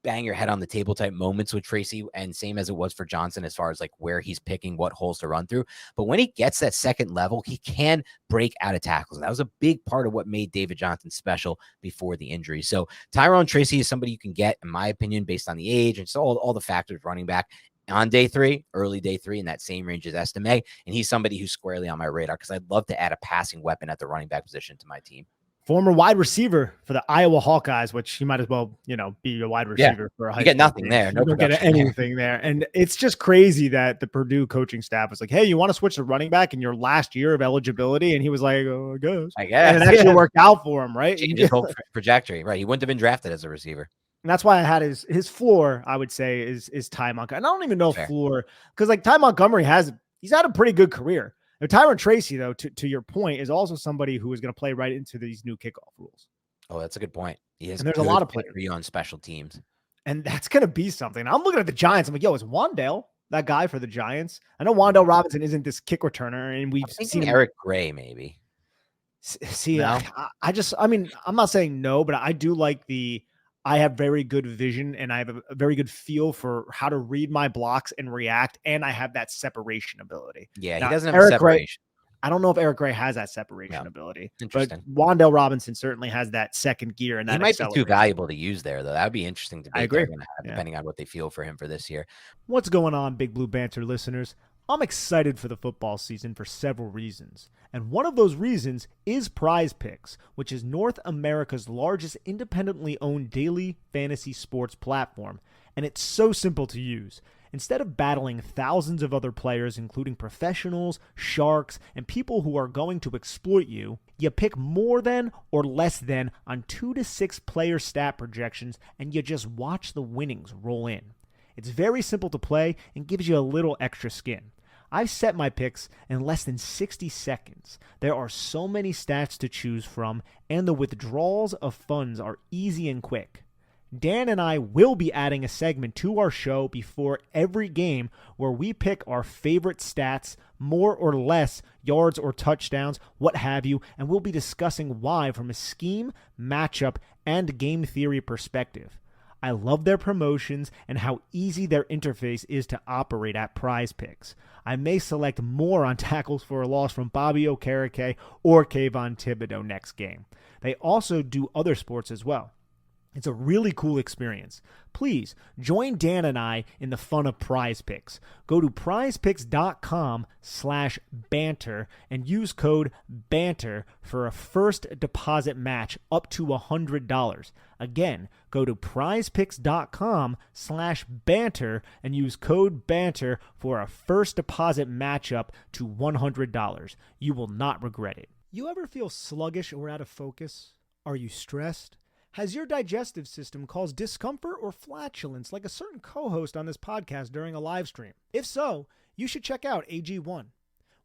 bang your head on the table type moments with Tracy, and same as it was for Johnson as far as like where he's picking what holes to run through. But when he gets that second level, he can break out of tackles. And that was a big part of what made David Johnson special before the injury. So Tyrone Tracy is somebody you can get, in my opinion, based on the age and so all the factors running back on day 3, early day 3, in that same range as Estime. And he's somebody who's squarely on my radar because I'd love to add a passing weapon at the running back position to my team. Former wide receiver for the Iowa Hawkeyes, which you might as well, be a wide receiver for a high school. You get nothing team. there. No, you don't get anything there. And it's just crazy that the Purdue coaching staff was like, hey, you want to switch to running back in your last year of eligibility? And he was like, oh, I guess. And it actually worked out for him, right? Changed his whole trajectory, right? He wouldn't have been drafted as a receiver. And that's why I had his floor, I would say, is Ty Montgomery. And I don't even know floor, because like Ty Montgomery he's had a pretty good career. Now, Tyrone Tracy, though, to your point, is also somebody who is going to play right into these new kickoff rules. Oh, that's a good point. And there's a lot of players on special teams. And that's going to be something. I'm looking at the Giants. I'm like, yo, is Wan'Dale that guy for the Giants? I know Wan'Dale Robinson isn't this kick returner, and we've seen Eric Gray, maybe. See, no? I'm not saying no, but I do like I have very good vision, and I have a very good feel for how to read my blocks and react, and I have that separation ability. Yeah, now, he doesn't have Eric separation. Gray, I don't know if Eric Gray has that separation ability. Interesting. But Wan'Dale Robinson certainly has that second gear, and that he might be too valuable to use there, though. That would be interesting to. I agree. Depending on what they feel for him for this year. What's going on, Big Blue Banter listeners? I'm excited for the football season for several reasons. And one of those reasons is Prize Picks, which is North America's largest independently owned daily fantasy sports platform. And it's so simple to use. Instead of battling thousands of other players, including professionals, sharks, and people who are going to exploit you, you pick more than or less than on 2 to 6 player stat projections, and you just watch the winnings roll in. It's very simple to play and gives you a little extra skin. I've set my picks in less than 60 seconds. There are so many stats to choose from, and the withdrawals of funds are easy and quick. Dan and I will be adding a segment to our show before every game where we pick our favorite stats, more or less yards or touchdowns, what have you, and we'll be discussing why from a scheme, matchup, and game theory perspective. I love their promotions and how easy their interface is to operate at Prize Picks. I may select more on tackles for a loss from Bobby Okereke or Kayvon Thibodeau next game. They also do other sports as well. It's a really cool experience. Please join Dan and I in the fun of Prize Picks. Go to prizepicks.com/banter and use code BANTER for a first deposit match up to $100. Again, go to prizepicks.com/banter and use code BANTER for a first deposit match up to $100. You will not regret it. You ever feel sluggish or out of focus? Are you stressed? Has your digestive system caused discomfort or flatulence like a certain co-host on this podcast during a live stream? If so, you should check out AG1.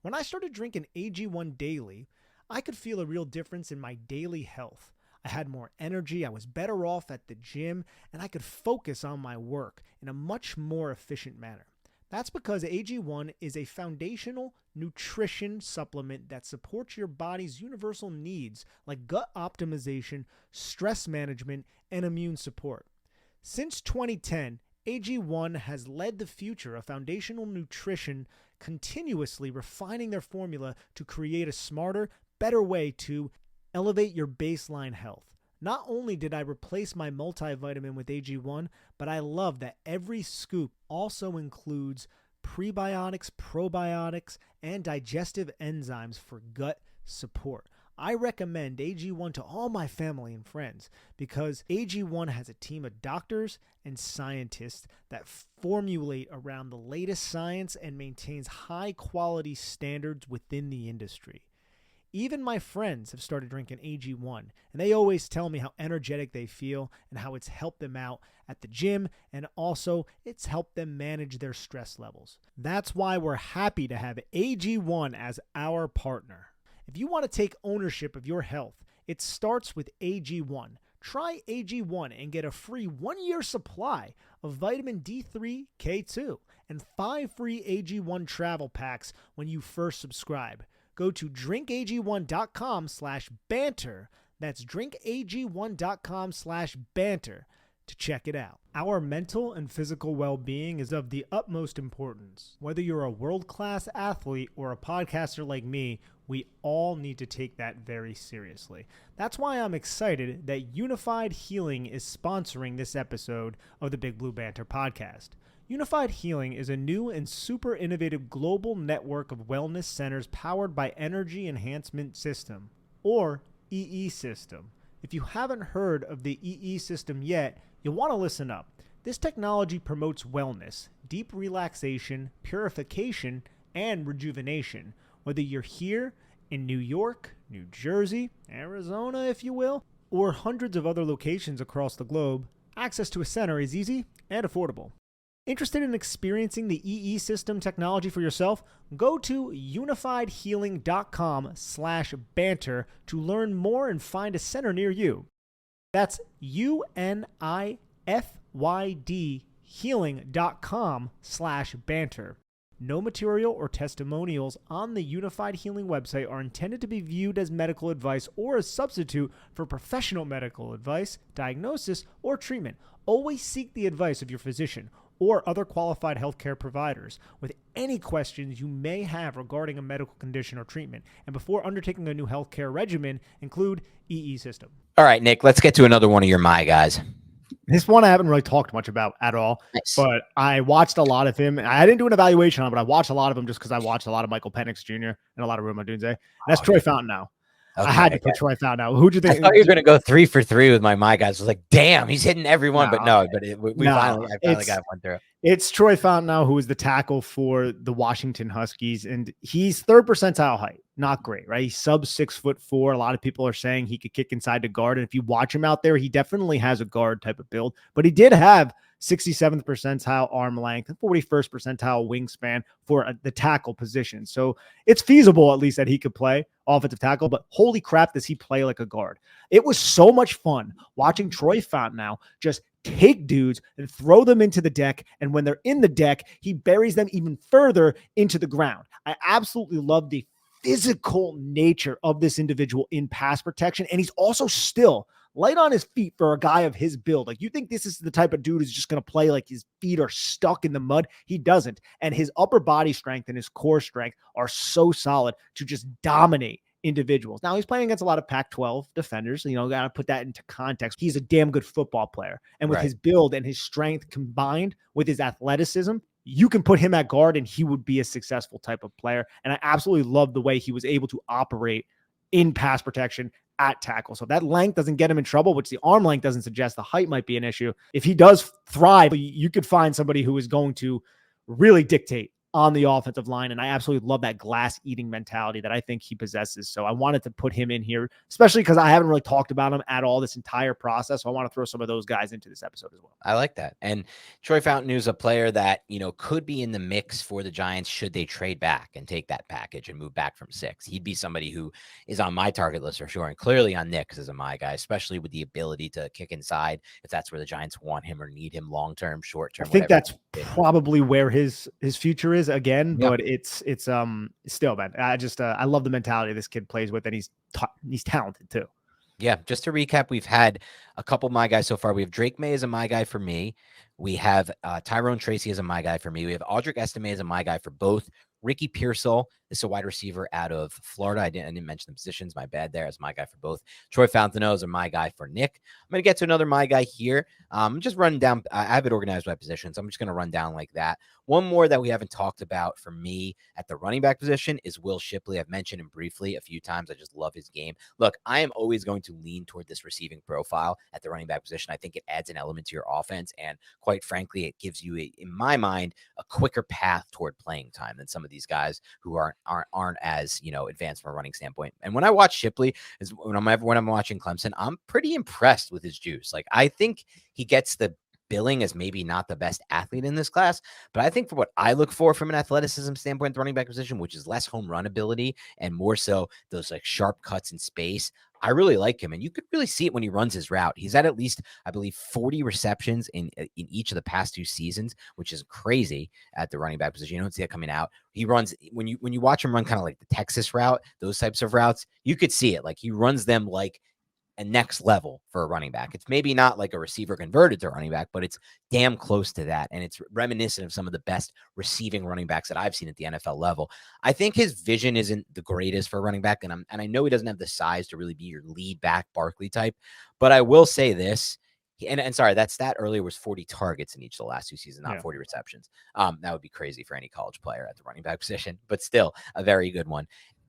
When I started drinking AG1 daily, I could feel a real difference in my daily health. I had more energy, I was better off at the gym, and I could focus on my work in a much more efficient manner. That's because AG1 is a foundational nutrition supplement that supports your body's universal needs like gut optimization, stress management, and immune support. Since 2010, AG1 has led the future of foundational nutrition, continuously refining their formula to create a smarter, better way to elevate your baseline health. Not only did I replace my multivitamin with AG1, but I love that every scoop also includes prebiotics, probiotics, and digestive enzymes for gut support. I recommend AG1 to all my family and friends because AG1 has a team of doctors and scientists that formulate around the latest science and maintains high quality standards within the industry. Even my friends have started drinking AG1, and they always tell me how energetic they feel and how it's helped them out at the gym, and also it's helped them manage their stress levels. That's why we're happy to have AG1 as our partner. If you want to take ownership of your health, it starts with AG1. Try AG1 and get a free 1-year supply of vitamin D3, K2, and 5 free AG1 travel packs when you first subscribe. Go to drinkag1.com/banter. That's drinkag1.com/banter to check it out. Our mental and physical well-being is of the utmost importance. Whether you're a world-class athlete or a podcaster like me, we all need to take that very seriously. That's why I'm excited that Unified Healing is sponsoring this episode of the Big Blue Banter podcast. Unified Healing is a new and super innovative global network of wellness centers powered by Energy Enhancement System, or EE System. If you haven't heard of the EE System yet, you'll want to listen up. This technology promotes wellness, deep relaxation, purification, and rejuvenation. Whether you're here in New York, New Jersey, Arizona, if you will, or hundreds of other locations across the globe, access to a center is easy and affordable. Interested in experiencing the EE System technology for yourself? Go to unifiedhealing.com/banter to learn more and find a center near you. That's UNIFYD healing.com/banter. No material or testimonials on the Unified Healing website are intended to be viewed as medical advice or a substitute for professional medical advice, diagnosis, or treatment. Always seek the advice of your physician or other qualified healthcare providers with any questions you may have regarding a medical condition or treatment. And before undertaking a new healthcare regimen, include EE System. All right, Nick, let's get to another one of your My Guys. This one I haven't really talked much about at all, Nice. But I watched a lot of him. I didn't do an evaluation on it, but I watched a lot of him just because I watched a lot of Michael Penix Jr. and a lot of Roma Dunze. That's Troy Fountain now. Okay, I had to put Troy Fountain out. Who'd you think? I thought you were going to go 3 for 3 with my guys. I was like, damn, he's hitting everyone. But no, I finally got one through. It's Troy Fountain now, who is the tackle for the Washington Huskies. And he's 3rd percentile height. Not great, right? He's sub 6'4". A lot of people are saying he could kick inside the guard. And if you watch him out there, he definitely has a guard type of build. But he did have 67th percentile arm length and 41st percentile wingspan for the tackle position. So it's feasible, at least, that he could play offensive tackle, but holy crap, does he play like a guard. It was so much fun watching Troy Fountain now just take dudes and throw them into the deck. And when they're in the deck, he buries them even further into the ground. I absolutely love the physical nature of this individual in pass protection. And he's also still light on his feet for a guy of his build. Like, you think this is the type of dude who's just going to play like his feet are stuck in the mud? He doesn't. And his upper body strength and his core strength are so solid to just dominate individuals. Now, he's playing against a lot of Pac-12 defenders. You know, got to put that into context. He's a damn good football player. And with his build and his strength combined with his athleticism, you can put him at guard and he would be a successful type of player. And I absolutely love the way he was able to operate in pass protection at tackle. So if that length doesn't get him in trouble, which the arm length doesn't suggest, the height might be an issue. If he does thrive, you could find somebody who is going to really dictate on the offensive line. And I absolutely love that glass eating mentality that I think he possesses. So I wanted to put him in here, especially because I haven't really talked about him at all this entire process. So I want to throw some of those guys into this episode as well. I like that. And Troy Fountain is a player that, could be in the mix for the Giants should they trade back and take that package and move back from 6. He'd be somebody who is on my target list for sure. And clearly on Nick's as a my guy, especially with the ability to kick inside if that's where the Giants want him or need him long-term, short-term. I think that's probably where his future is again, but it's still, man. I love the mentality this kid plays with, and he's talented too. Yeah, just to recap, we've had a couple of my guys so far. We have Drake May as a my guy for me. We have Tyrone Tracy as a my guy for me. We have Audric Estime as a my guy for both. Ricky Pearsall is a wide receiver out of Florida. I didn't mention the positions. My bad there. As my guy for both. Troy Fountaino is a my guy for Nick. I'm going to get to another my guy here. I'm just running down. I have it organized by positions. I'm just going to run down like that. One more that we haven't talked about for me at the running back position is Will Shipley. I've mentioned him briefly a few times. I just love his game. Look, I am always going to lean toward this receiving profile at the running back position. I think it adds an element to your offense. And quite frankly, it gives you, in my mind, a quicker path toward playing time than some of these guys who aren't as advanced from a running standpoint. And when I watch Shipley, is when I'm watching Clemson, I'm pretty impressed with his juice. Like, I think he gets the billing as maybe not the best athlete in this class, but I think for what I look for from an athleticism standpoint, the running back position, which is less home run ability and more so those like sharp cuts in space, I really like him. And you could really see it when he runs his route. He's at least, I believe, 40 receptions in each of the past 2 seasons, which is crazy at the running back position. You don't see that coming out. He runs, when you watch him run kind of like the Texas route, those types of routes, you could see it. Like, he runs them like a next level for a running back. It's maybe not like a receiver converted to running back, but it's damn close to that. And it's reminiscent of some of the best receiving running backs that I've seen at the NFL level. I think his vision isn't the greatest for a running back. And I know he doesn't have the size to really be your lead back Barkley type, but I will say this. And sorry, that stat earlier was 40 targets in each of the last 2 seasons, not 40 receptions. That would be crazy for any college player at the running back position, but still a very good one.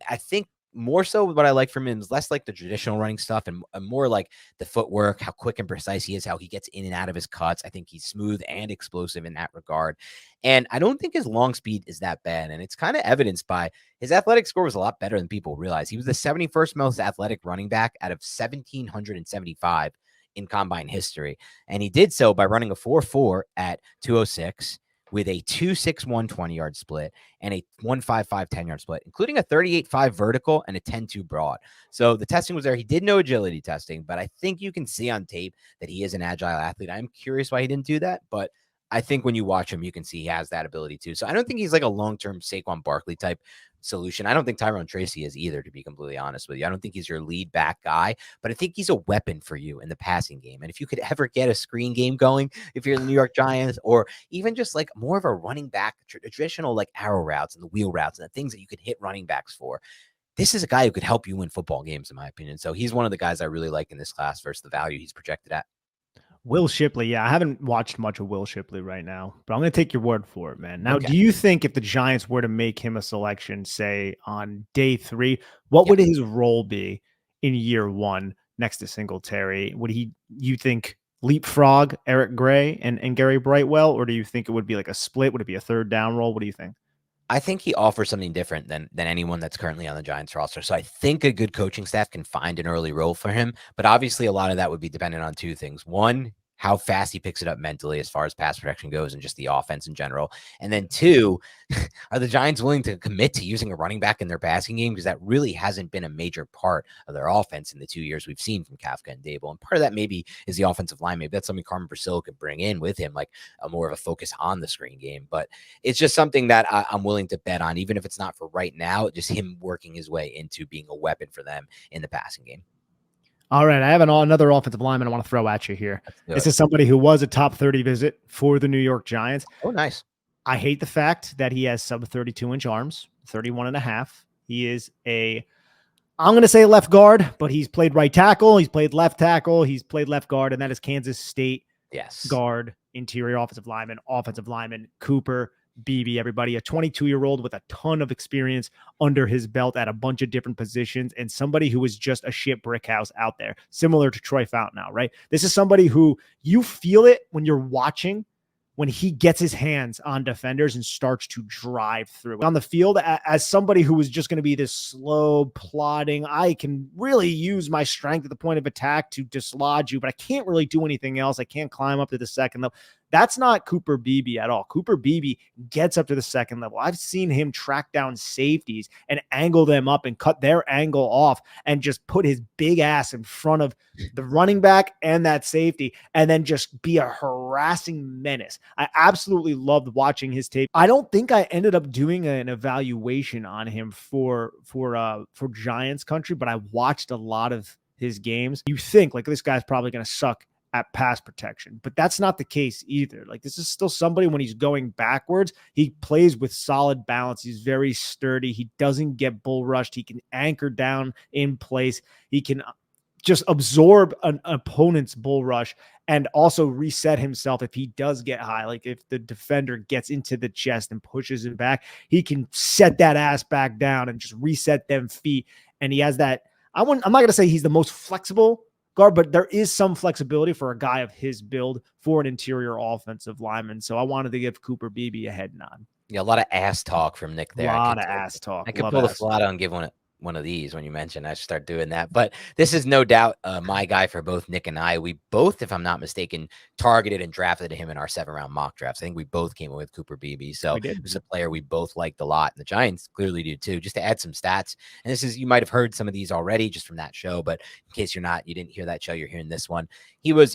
I think more so what I like from him is less like the traditional running stuff and more like the footwork, how quick and precise he is, how he gets in and out of his cuts. I think he's smooth and explosive in that regard. And I don't think his long speed is that bad. And it's kind of evidenced by his athletic score was a lot better than people realize. He was the 71st most athletic running back out of 1,775 in combine history. And he did so by running a 4.4 at 206. With a 2.61 20-yard split and a 1.55 10-yard split, including a 38.5 vertical and a 10.2 broad. So the testing was there. He did no agility testing, but I think you can see on tape that he is an agile athlete. I'm curious why he didn't do that, but I think when you watch him, you can see he has that ability too. So I don't think he's like a long-term Saquon Barkley type solution. I don't think Tyrone Tracy is either, to be completely honest with you. I don't think he's your lead back guy, but I think he's a weapon for you in the passing game. And if you could ever get a screen game going, if you're the New York Giants, or even just like more of a running back, traditional like arrow routes and the wheel routes and the things that you could hit running backs for, this is a guy who could help you win football games, in my opinion. So he's one of the guys I really like in this class versus the value he's projected at. Will Shipley. Yeah, I haven't watched much of Will Shipley right now, but I'm going to take your word for it, man. Now, do you think if the Giants were to make him a selection, say on day 3, what would his role be in year 1 next to Singletary? Would you think, leapfrog Eric Gray and Gary Brightwell, or do you think it would be like a split? Would it be a third down role? What do you think? I think he offers something different than anyone that's currently on the Giants roster. So I think a good coaching staff can find an early role for him. But obviously, a lot of that would be dependent on 2 things. One, how fast he picks it up mentally as far as pass protection goes and just the offense in general. And then 2, are the Giants willing to commit to using a running back in their passing game? Because that really hasn't been a major part of their offense in the 2 years we've seen from Kafka and Dable. And part of that maybe is the offensive line. Maybe that's something Carmen Priscilla could bring in with him, like a more of a focus on the screen game. But it's just something that I'm willing to bet on, even if it's not for right now, just him working his way into being a weapon for them in the passing game. All right, I have another offensive lineman I want to throw at you here. This is somebody who was a top 30 visit for the New York Giants. Oh, nice. I hate the fact that he has sub 32-inch arms, 31 and a half. He is I'm going to say left guard, but he's played right tackle. He's played left tackle. He's played left guard, and that is Kansas State guard, interior offensive lineman, Cooper Beebe, everybody, a 22-year-old with a ton of experience under his belt at a bunch of different positions, and somebody who is just a shit brick house out there, similar to Troy Fountain now, right? This is somebody who you feel it when you're watching when he gets his hands on defenders and starts to drive through on the field. As somebody who is just going to be this slow plodding, I can really use my strength at the point of attack to dislodge you, but I can't really do anything else. I can't climb up to the second level. That's not Cooper Beebe at all. Cooper Beebe gets up to the second level. I've seen him track down safeties and angle them up and cut their angle off and just put his big ass in front of the running back and that safety and then just be a harassing menace. I absolutely loved watching his tape. I don't think I ended up doing an evaluation on him for Giants country, but I watched a lot of his games. You think like this guy's probably going to suck at pass protection, but that's not the case either. Like this is still somebody when he's going backwards, he plays with solid balance. He's very sturdy. He doesn't get bull rushed. He can anchor down in place. He can just absorb an opponent's bull rush and also reset himself if he does get high. Like if the defender gets into the chest and pushes him back, he can set that ass back down and just reset them feet. And he has that. I'm not going to say he's the most flexible guard, but there is some flexibility for a guy of his build for an interior offensive lineman. So I wanted to give Cooper Beebe a head nod. Yeah, a lot of ass talk from Nick there. A lot of ass talk. I could pull the Flato and give one of these when you mentioned I should start doing that. But this is no doubt my guy for both Nick and I. We both, if I'm not mistaken, targeted and drafted him in our 7-round mock drafts. I think we both came with Cooper Beebe. So it was a player we both liked a lot. And the Giants clearly do too. Just to add some stats. And this is, you might have heard some of these already just from that show, but in case you didn't hear that show, you're hearing this one. He was,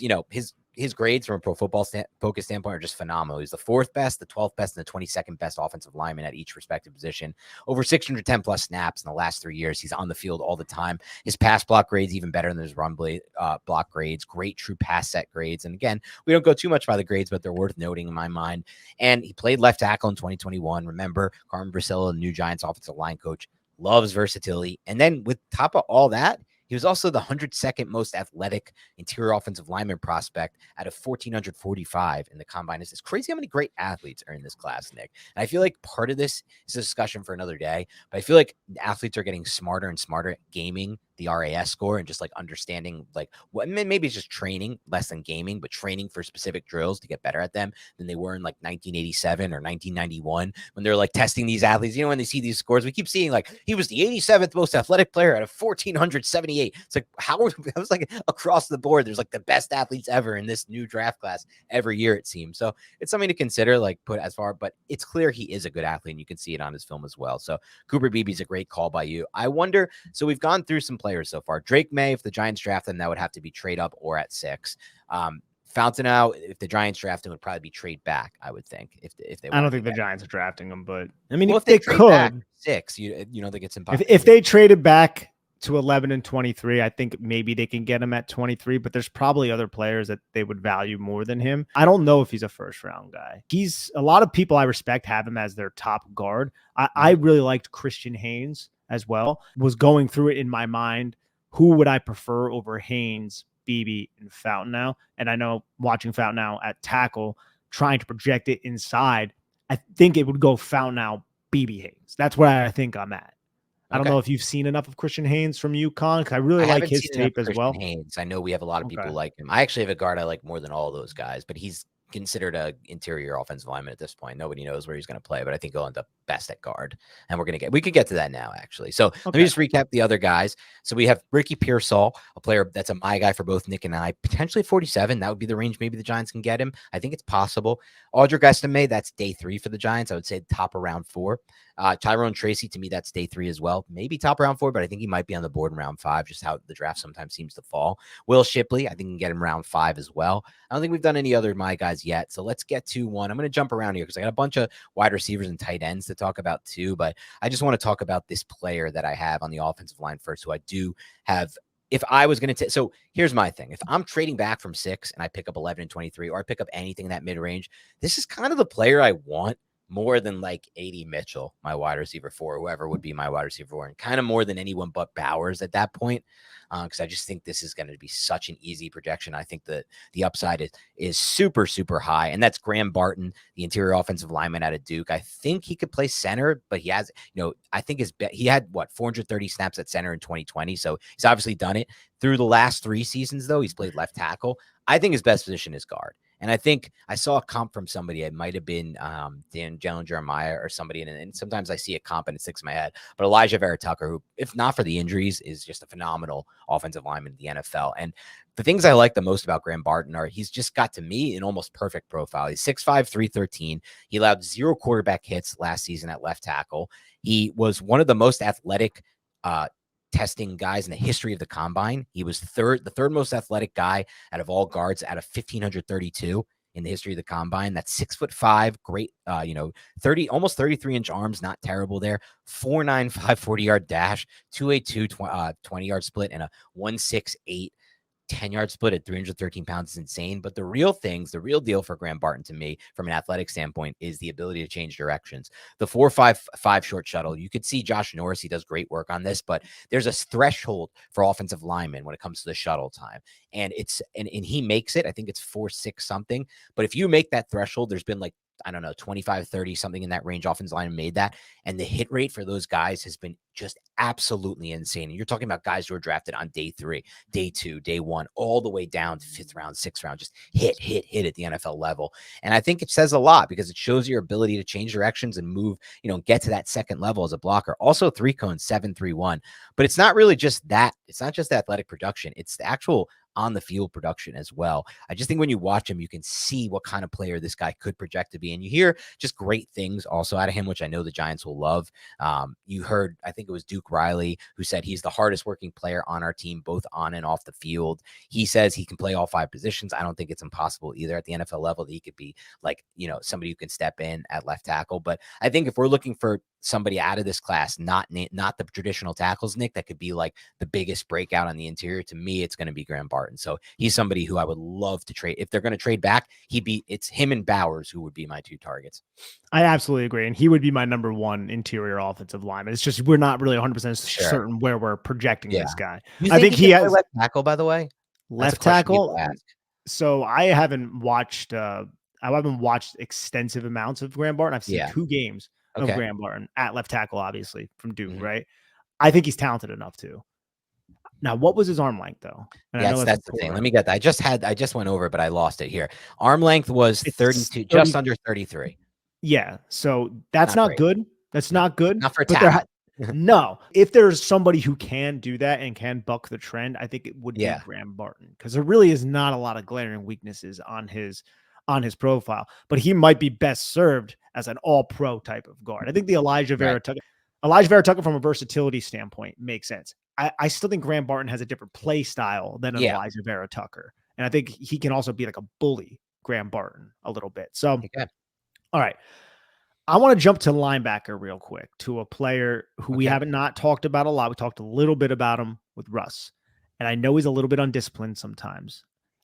his grades from a Pro Football Focus standpoint are just phenomenal. He's the 4th best, the 12th best, and the 22nd best offensive lineman at each respective position. Over 610 plus snaps in the last 3 years. He's on the field all the time. His pass block grades even better than his run block grades. Great true pass set grades. And again, we don't go too much by the grades, but they're worth noting in my mind. And he played left tackle in 2021. Remember, Carmen Bracilla, the new Giants offensive line coach, loves versatility. And then with top of all that, he was also the 102nd most athletic interior offensive lineman prospect out of 1,445 in the combine. It's crazy how many great athletes are in this class, Nick. And I feel like part of this is a discussion for another day, but I feel like athletes are getting smarter and smarter at gaming the RAS score and just like understanding like what maybe it's just training less than gaming, but training for specific drills to get better at them than they were in like 1987 or 1991 when they're like testing these athletes. When they see these scores, we keep seeing like he was the 87th most athletic player out of 1,478. It's like I was like across the board. There's like the best athletes ever in this new draft class every year, it seems. So it's something to consider, like put as far, but it's clear he is a good athlete and you can see it on his film as well. So Cooper Beebe's a great call by you. I wonder, so we've gone through some players so far. Drake May, if the Giants draft him, that would have to be trade up or at 6. Fontenot, if the Giants draft him, would probably be trade back, I would think. If they, I don't think the Giants are drafting him, but I mean, well, if they could 6, you know, they get some. If they traded back to 11 and 23, I think maybe they can get him at 23, but there's probably other players that they would value more than him. I don't know if he's a first round guy. He's a lot of people I respect have him as their top guard. I really liked Christian Haynes as well. Was going through it in my mind. Who would I prefer over Haynes, Beebe, and Fontenot? And I know watching Fontenot at tackle, trying to project it inside, I think it would go Fontenot, Beebe, Haynes. That's where I think I'm at. I don't know if you've seen enough of Christian Haynes from UConn, because I really like his tape as well. Haynes. I know we have a lot of people like him. I actually have a guard I like more than all those guys, but he's considered a interior offensive lineman at this point. Nobody knows where he's going to play, but I think he'll end up best at guard. And we could get to that now, actually. So let me just recap the other guys. So we have Ricky Pearsall, a player that's my guy for both Nick and I, potentially 47. That would be the range maybe the Giants can get him. I think it's possible. Audric Estime, that's day 3 for the Giants. I would say top around 4. Tyrone Tracy, to me, that's day 3 as well. Maybe top round 4, but I think he might be on the board in round 5, just how the draft sometimes seems to fall. Will Shipley, I think you can get him round 5 as well. I don't think we've done any other my guys yet. So let's get to one. I'm going to jump around here because I got a bunch of wide receivers and tight ends to talk about too, but I just want to talk about this player that I have on the offensive line first, who I do have. If I was going to so here's my thing. If I'm trading back from 6 and I pick up 11 and 23, or I pick up anything in that mid-range, this is kind of the player I want more than like A.D. Mitchell, my wide receiver 4, whoever would be my wide receiver 4, and kind of more than anyone but Bowers at that point. Because I just think this is going to be such an easy projection. I think that the upside is super, super high. And that's Graham Barton, the interior offensive lineman out of Duke. I think he could play center, but he has, I think he had 430 snaps at center in 2020. So he's obviously done it. Through the last 3 seasons, though, he's played left tackle. I think his best position is guard. And I think I saw a comp from somebody. It might have been Jalen Jeremiah or somebody. And sometimes I see a comp and it sticks in my head. But Elijah Vera Tucker, who, if not for the injuries, is just a phenomenal offensive lineman in the NFL. And the things I like the most about Graham Barton are he's just got, to me, an almost perfect profile. He's 6'5", 313. He allowed 0 quarterback hits last season at left tackle. He was one of the most athletic testing guys in the history of the combine. He was the third most athletic guy out of all guards out of 1,532 in the history of the combine. That's 6'5", great, almost 33-inch arms, not terrible there. 4.95 40-yard dash, 2.82 20-yard split, and a 1.68 10-yard split at 313 pounds is insane. But the real deal for Graham Barton, to me, from an athletic standpoint, is the ability to change directions. The 4.55 short shuttle, you could see Josh Norris, he does great work on this, but there's a threshold for offensive linemen when it comes to the shuttle time. And and he makes it. I think it's 4.6 something. But if you make that threshold, there's been 25, 30, something in that range. Offensive line made that. And the hit rate for those guys has been just absolutely insane. And you're talking about guys who are drafted on day 3, day 2, day 1, all the way down to 5th round, 6th round, just hit at the NFL level. And I think it says a lot because it shows your ability to change directions and move, get to that second level as a blocker. Also 3 cones, 7.31. But it's not really just that. It's not just the athletic production. It's the actual on the field production as well. I just think when you watch him, you can see what kind of player this guy could project to be. And you hear just great things also out of him, which I know the Giants will love. You heard, I think it was Duke Riley, who said he's the hardest working player on our team, both on and off the field. He says he can play all 5 positions. I don't think it's impossible either at the NFL level that he could be somebody who can step in at left tackle. But I think if we're looking for somebody out of this class, not the traditional tackles, Nick, that could be like the biggest breakout on the interior, to me, it's going to be Graham Barton. So he's somebody who I would love to trade. If they're going to trade back, it's him and Bowers who would be my 2 targets. I absolutely agree. And he would be my number 1 interior offensive lineman. It's just, we're not really 100% certain where we're projecting this guy. I think he has left tackle, by the way. Left tackle. So I haven't watched extensive amounts of Graham Barton. I've seen 2 games of Graham Barton at left tackle, obviously from Duke, right? I think he's talented enough too. Now, what was his arm length though? And yes, that's the thing. Let me get that. I just went over it, but I lost it here. Arm length was 32, just under 33. Yeah. So that's not good. That's not good. Not for tackle. No, if there's somebody who can do that and can buck the trend, I think it would be Graham Barton, because there really is not a lot of glaring weaknesses on his profile, but he might be best served as an all-pro type of guard. I think the Elijah Vera Tucker from a versatility standpoint makes sense. I still think Graham Barton has a different play style than Elijah Vera Tucker. And I think he can also be like a bully Graham Barton a little bit. So, all right. I want to jump to linebacker real quick, to a player who we haven't not talked about a lot. We talked a little bit about him with Russ. And I know he's a little bit undisciplined sometimes.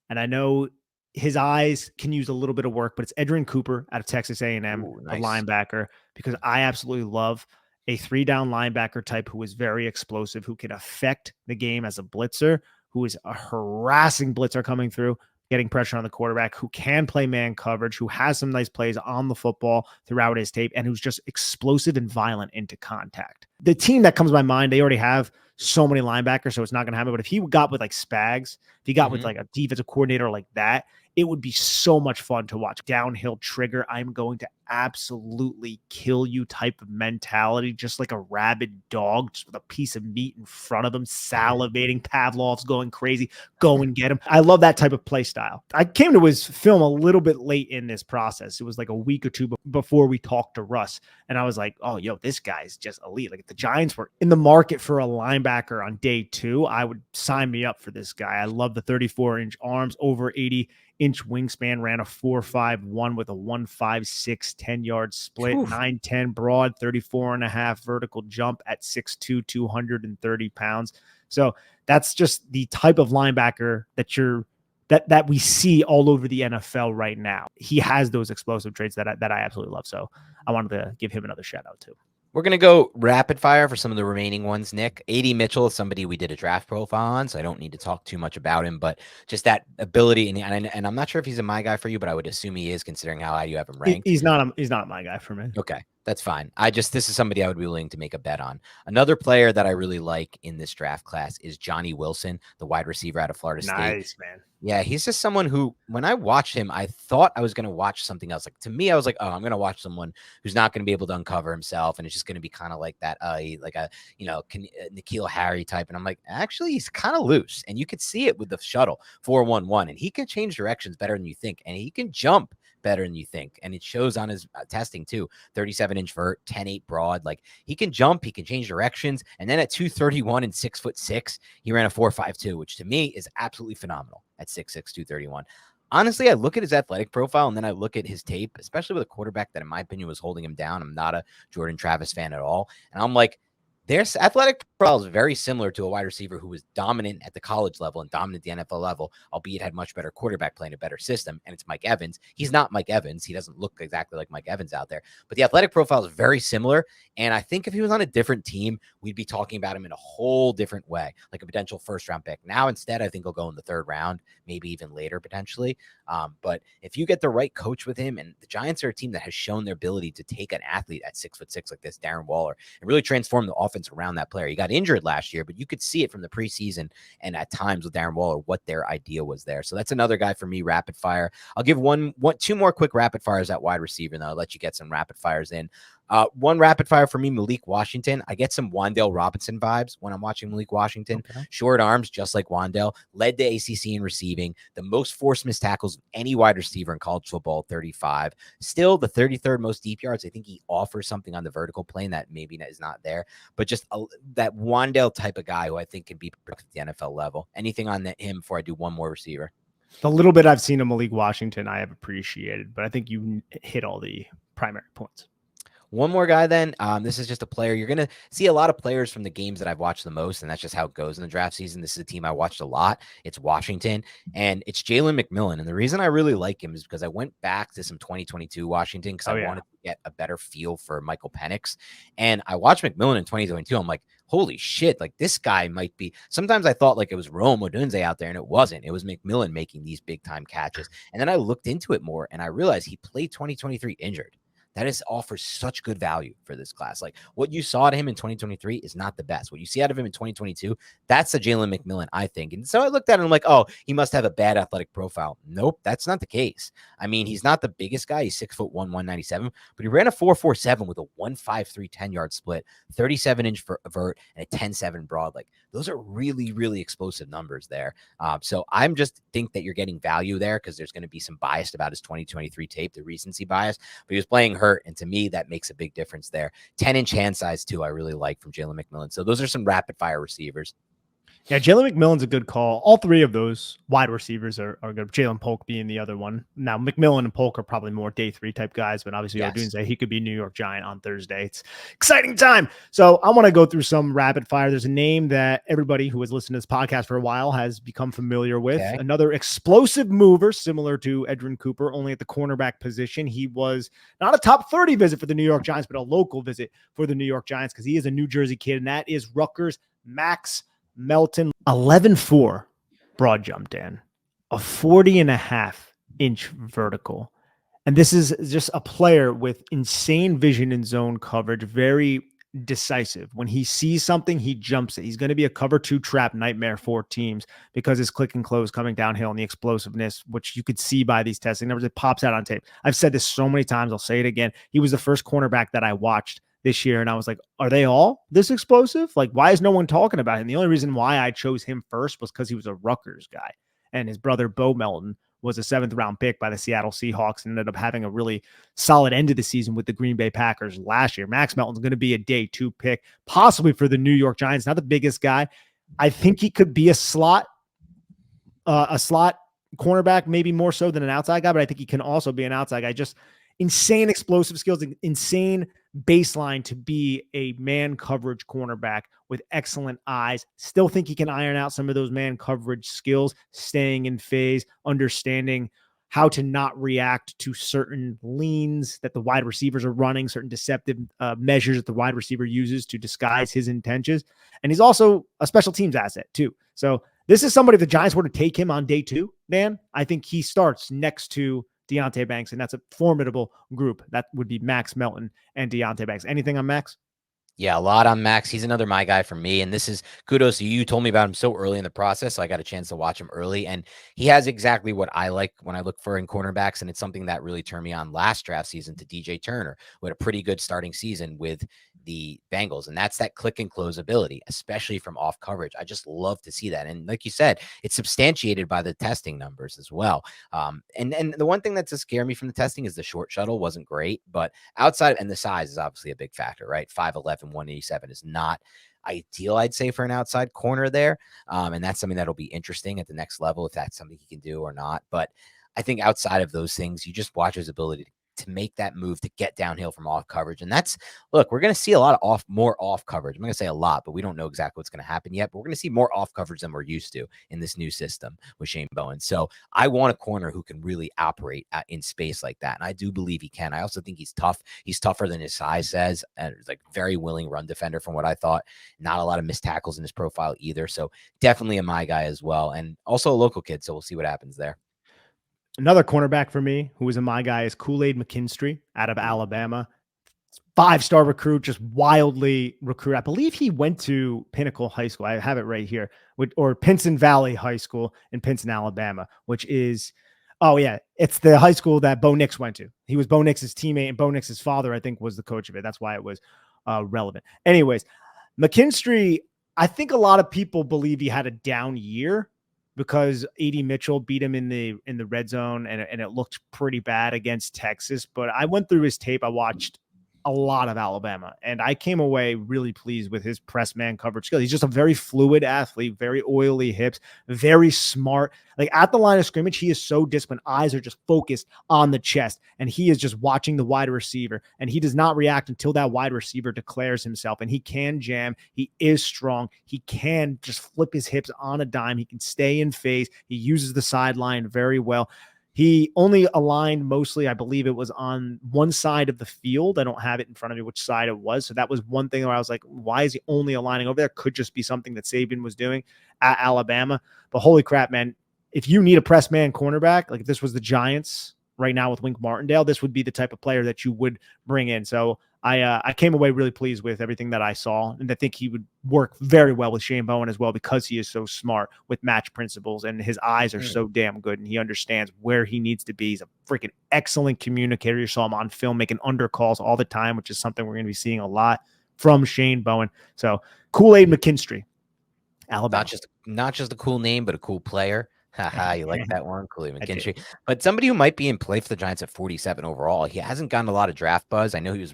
And I know his eyes can use a little bit of work, but it's Edgerrin Cooper out of Texas A&M, a linebacker, because I absolutely love a 3-down linebacker type who is very explosive, who can affect the game as a blitzer, who is a harassing blitzer coming through, getting pressure on the quarterback, who can play man coverage, who has some nice plays on the football throughout his tape, and who's just explosive and violent into contact. The team that comes to my mind, they already have so many linebackers, so it's not going to happen. But if he got with like Spags, if he got with like a defensive coordinator like that, it would be so much fun to watch. Downhill trigger, I'm going to absolutely kill you type of mentality, just like a rabid dog, just with a piece of meat in front of him, salivating. Pavlov's going crazy. Go and get him. I love that type of play style. I came to his film a little bit late in this process. It was like a week or 2 before we talked to Russ. And I was like, oh, yo, this guy's just elite. Like, if the Giants were in the market for a linebacker on day 2, I would sign me up for this guy. I love the 34-inch arms, over 80-inch wingspan, ran a 4.51 with a 1.56 10-yard split, 9.10 broad, 34.5 vertical jump at 6'2", 230 pounds. So that's just the type of linebacker that we see all over the NFL right now. He has those explosive traits that I absolutely love. So I wanted to give him another shout out too. We're going to go rapid fire for some of the remaining ones, Nick. A.D. Mitchell is somebody we did a draft profile on, so I don't need to talk too much about him, but just that ability. And I'm not sure if he's a my guy for you, but I would assume he is, considering how high you have him ranked. He's not my guy for me. Okay, that's fine. This is somebody I would be willing to make a bet on. Another player that I really like in this draft class is Johnny Wilson, the wide receiver out of Florida State. Nice, man. Yeah, he's just someone who, when I watched him, I thought I was going to watch something else. Like, to me, I was like, oh, I'm going to watch someone who's not going to be able to uncover himself, and it's just going to be kind of like that, like a N'Keal Harry type. And I'm like, actually, he's kind of loose, and you could see it with the shuttle 4-1-1, and he can change directions better than you think, and he can jump better than you think, and it shows on his testing too. 37-inch vert, 10.8 broad. Like, he can jump, he can change directions, and then at 231 and 6'6", he ran a 4.52, which to me is absolutely phenomenal at 6'6", 231. Honestly, I look at his athletic profile and then I look at his tape, especially with a quarterback that, in my opinion, was holding him down. I'm not a Jordan Travis fan at all, and I'm like, their athletic profile is very similar to a wide receiver who was dominant at the college level and dominant at the NFL level, albeit had much better quarterback play and a better system. And it's Mike Evans. He's not Mike Evans. He doesn't look exactly like Mike Evans out there, but the athletic profile is very similar. And I think if he was on a different team, we'd be talking about him in a whole different way, like a potential first-round pick. Now, instead, I think he'll go in the third round, maybe even later potentially. But if you get the right coach with him, and the Giants are a team that has shown their ability to take an athlete at 6'6" like this, Darren Waller, and really transform the offense around that player. He got injured last year, but you could see it from the preseason and at times with Darren Waller what their idea was there. So that's another guy for me, rapid fire. I'll give two more quick rapid fires at wide receiver, and then I'll let you get some rapid fires in. One rapid fire for me, Malik Washington. I get some Wan'Dale Robinson vibes when I'm watching Malik Washington. Okay. Short arms, just like Wan'Dale. Led the ACC in receiving. The most forced missed tackles of any wide receiver in college football, 35. Still the 33rd most deep yards. I think he offers something on the vertical plane that maybe is not there. But just that Wan'Dale type of guy who I think can be productive at the NFL level. Anything on him before I do one more receiver? The little bit I've seen of Malik Washington, I have appreciated, but I think you hit all the primary points. One more guy then. This is just a player. You're going to see a lot of players from the games that I've watched the most, and that's just how it goes in the draft season. This is a team I watched a lot. It's Washington, and it's Jalen McMillan. And the reason I really like him is because I went back to some 2022 Washington because I wanted to get a better feel for Michael Penix. And I watched McMillan in 2022. I'm like, holy shit, like this guy might be. Sometimes I thought like it was Rome Odunze out there, and it wasn't. It was McMillan making these big time catches. And then I looked into it more, and I realized he played 2023 injured. That offers such good value for this class. Like what you saw to him in 2023 is not the best. What you see out of him in 2022, that's the Jalen McMillan, I think. And so I looked at him like, oh, he must have a bad athletic profile. Nope, that's not the case. I mean, he's not the biggest guy. He's 6'1", 197, but he ran a 4.47 with a 1.53 10-yard split, 37-inch vert, and a 10.7 broad. Like those are really, really explosive numbers there. So I'm just think that you're getting value there because there's going to be some bias about his 2023 tape, the recency bias, but he was playing hurt, and to me that makes a big difference there. 10-inch hand size too, I really like from Jalen McMillan. So those are some rapid fire receivers. Yeah, Jalen McMillan's a good call. All three of those wide receivers are good. Jalen Polk being the other one. Now, McMillan and Polk are probably more day three type guys, but obviously Odunze, he could be New York Giant on Thursday. It's exciting time. So I want to go through some rapid fire. There's a name that everybody who has listened to this podcast for a while has become familiar with. Okay. Another explosive mover, similar to Edgerrin Cooper, only at the cornerback position. He was not a top 30 visit for the New York Giants, but a local visit for the New York Giants because he is a New Jersey kid, and that is Rutgers Max Melton. 11.4 broad jump, Dan, a 40.5-inch vertical. And this is just a player with insane vision and zone coverage, very decisive. When he sees something, he jumps it. He's going to be a cover two trap nightmare for teams because his click and close coming downhill and the explosiveness, which you could see by these testing numbers, it pops out on tape. I've said this so many times. I'll say it again. He was the first cornerback that I watched this year, and I was like, are they all this explosive? Like, why is no one talking about him? The only reason why I chose him first was because he was a Rutgers guy, and his brother Bo Melton was a 7th-round pick by the Seattle Seahawks and ended up having a really solid end of the season with the Green Bay Packers last year. Max Melton's going to be a day 2 pick, possibly for the New York Giants. Not the biggest guy. I think he could be a slot cornerback, maybe more so than an outside guy, but I think he can also be an outside guy. Just insane explosive skills, insane baseline to be a man coverage cornerback with excellent eyes. Still think he can iron out some of those man coverage skills, staying in phase, understanding how to not react to certain leans that the wide receivers are running, certain deceptive measures that the wide receiver uses to disguise his intentions. And he's also a special teams asset too. So this is somebody, if the Giants were to take him on day 2, Dan, I think he starts next to Deonte Banks, and that's a formidable group. That would be Max Melton and Deonte Banks. Anything on Max? Yeah, a lot on Max. He's another my guy for me. And this is kudos to you. You told me about him so early in the process. So I got a chance to watch him early. And he has exactly what I like when I look for in cornerbacks. And it's something that really turned me on last draft season to DJ Turner, who had a pretty good starting season with the Bengals. And that's that click and close ability, especially from off coverage. I just love to see that. And like you said, it's substantiated by the testing numbers as well. And the one thing that does scare me from the testing is the short shuttle wasn't great, but outside, and the size is obviously a big factor, right? 5'11, 187 is not ideal, I'd say, for an outside corner there. And that's something that'll be interesting at the next level, if that's something he can do or not. But I think outside of those things, you just watch his ability to make that move to get downhill from off coverage. And that's, look, we're going to see a lot of more off coverage. I'm going to say a lot, but we don't know exactly what's going to happen yet. But we're going to see more off coverage than we're used to in this new system with Shane Bowen. So I want a corner who can really operate in space like that. And I do believe he can. I also think he's tough. He's tougher than his size says, and like very willing run defender from what I thought. Not a lot of missed tackles in his profile either. So definitely a my guy as well. And also a local kid. So we'll see what happens there. Another cornerback for me who is a my guy is Kool-Aid McKinstry out of Alabama. 5-star recruit, just wildly recruit. I believe he went to Pinnacle High School. I have it right here, or Pinson Valley High School in Pinson, Alabama, which is, oh yeah, it's the high school that Bo Nix went to. He was Bo Nix's teammate, and Bo Nix's father, I think, was the coach of it. That's why it was relevant. Anyways, McKinstry, I think a lot of people believe he had a down year because A.D. Mitchell beat him in the red zone, and it looked pretty bad against Texas. But I went through his tape. I watched a lot of Alabama, and I came away really pleased with his press man coverage skills. He's just a very fluid athlete, very oily hips, very smart. Like at the line of scrimmage, he is so disciplined. Eyes are just focused on the chest, and he is just watching the wide receiver, and he does not react until that wide receiver declares himself. And he can jam. He is strong. He can just flip his hips on a dime. He can stay in phase. He uses the sideline very well. He only aligned mostly, I believe it was on one side of the field. I don't have it in front of me which side it was. So that was one thing where I was like, why is he only aligning over there? Could just be something that Saban was doing at Alabama. But holy crap, man, if you need a press man cornerback, like if this was the Giants right now with Wink Martindale, this would be the type of player that you would bring in. So I came away really pleased with everything that I saw, and I think he would work very well with Shane Bowen as well because he is so smart with match principles, and his eyes are so damn good, and he understands where he needs to be. He's a freaking excellent communicator. You saw him on film making undercalls all the time, which is something we're going to be seeing a lot from Shane Bowen. So Kool-Aid McKinstry, Alabama. Not just a cool name, but a cool player. Haha, you like that one? Kool-Aid McKinstry. But somebody who might be in play for the Giants at 47 overall. He hasn't gotten a lot of draft buzz. I know he was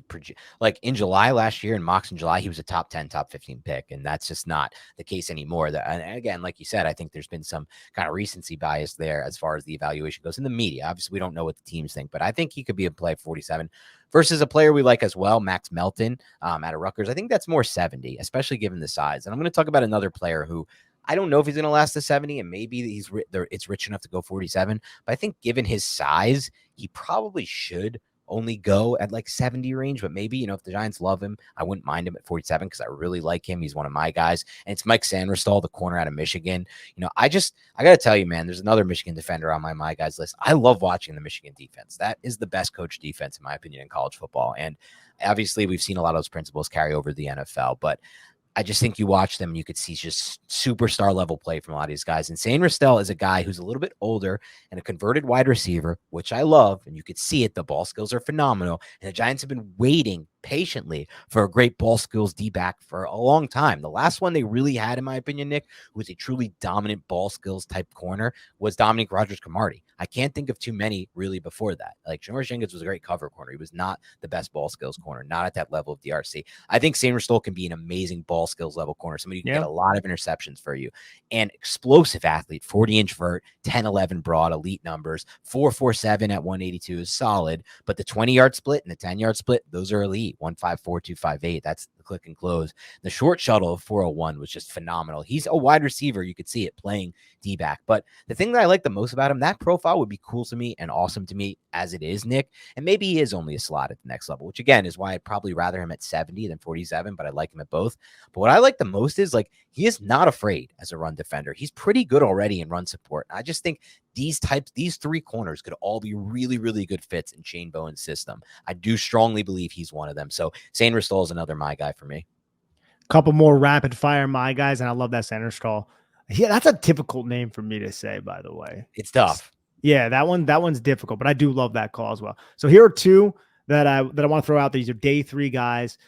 like in July last year, in mocks in July, he was a top 10, top 15 pick. And that's just not the case anymore. And again, like you said, I think there's been some kind of recency bias there as far as the evaluation goes in the media. Obviously, we don't know what the teams think, but I think he could be in play at 47 versus a player we like as well, Max Melton out of Rutgers. I think that's more 70, especially given the size. And I'm going to talk about another player who I don't know if he's going to last the 70, and maybe it's rich enough to go 47. But I think given his size, he probably should only go at like 70 range. But maybe, if the Giants love him, I wouldn't mind him at 47 because I really like him. He's one of my guys. And it's Mike Sanderstall, the corner out of Michigan. I got to tell you, man, there's another Michigan defender on my guys list. I love watching the Michigan defense. That is the best coach defense, in my opinion, in college football. And obviously, we've seen a lot of those principles carry over to the NFL. But I just think you watch them, you could see just superstar level play from a lot of these guys. And Sanderstall is a guy who's a little bit older and a converted wide receiver, which I love. And you could see it. The ball skills are phenomenal. And the Giants have been waiting patiently for a great ball skills D-back for a long time. The last one they really had, in my opinion, Nick, who was a truly dominant ball skills type corner, was Dominique Rodgers-Cromartie. I can't think of too many really before that. Like Janoris Jenkins was a great cover corner. He was not the best ball skills corner, not at that level of DRC. I think Sanderstall can be an amazing ball skills level corner, somebody who can get a lot of interceptions for you. And explosive athlete, 40-inch vert, 10-11 broad, elite numbers, 4.47 at 182 is solid. But the 20-yard split and the 10-yard split, those are elite. 154, 258. That's the click and close. The short shuttle of 401 was just phenomenal. He's a wide receiver. You could see it playing D-back. But the thing that I like the most about him, that profile would be cool to me and awesome to me as it is, Nick. And maybe he is only a slot at the next level, which again is why I'd probably rather him at 70 than 47, but I like him at both. But what I like the most is like he is not afraid as a run defender. He's pretty good already in run support. I just think these three corners could all be really, really good fits in Shane Bowen's system. I do strongly believe he's one of them. So Sanderstall is another my guy for me. Couple more rapid fire, my guys, and I love that center stall. Yeah, that's a difficult name for me to say, by the way. It's tough. Yeah, that one's difficult, but I do love that call as well. So here are two that I want to throw out. These are day 3 guys.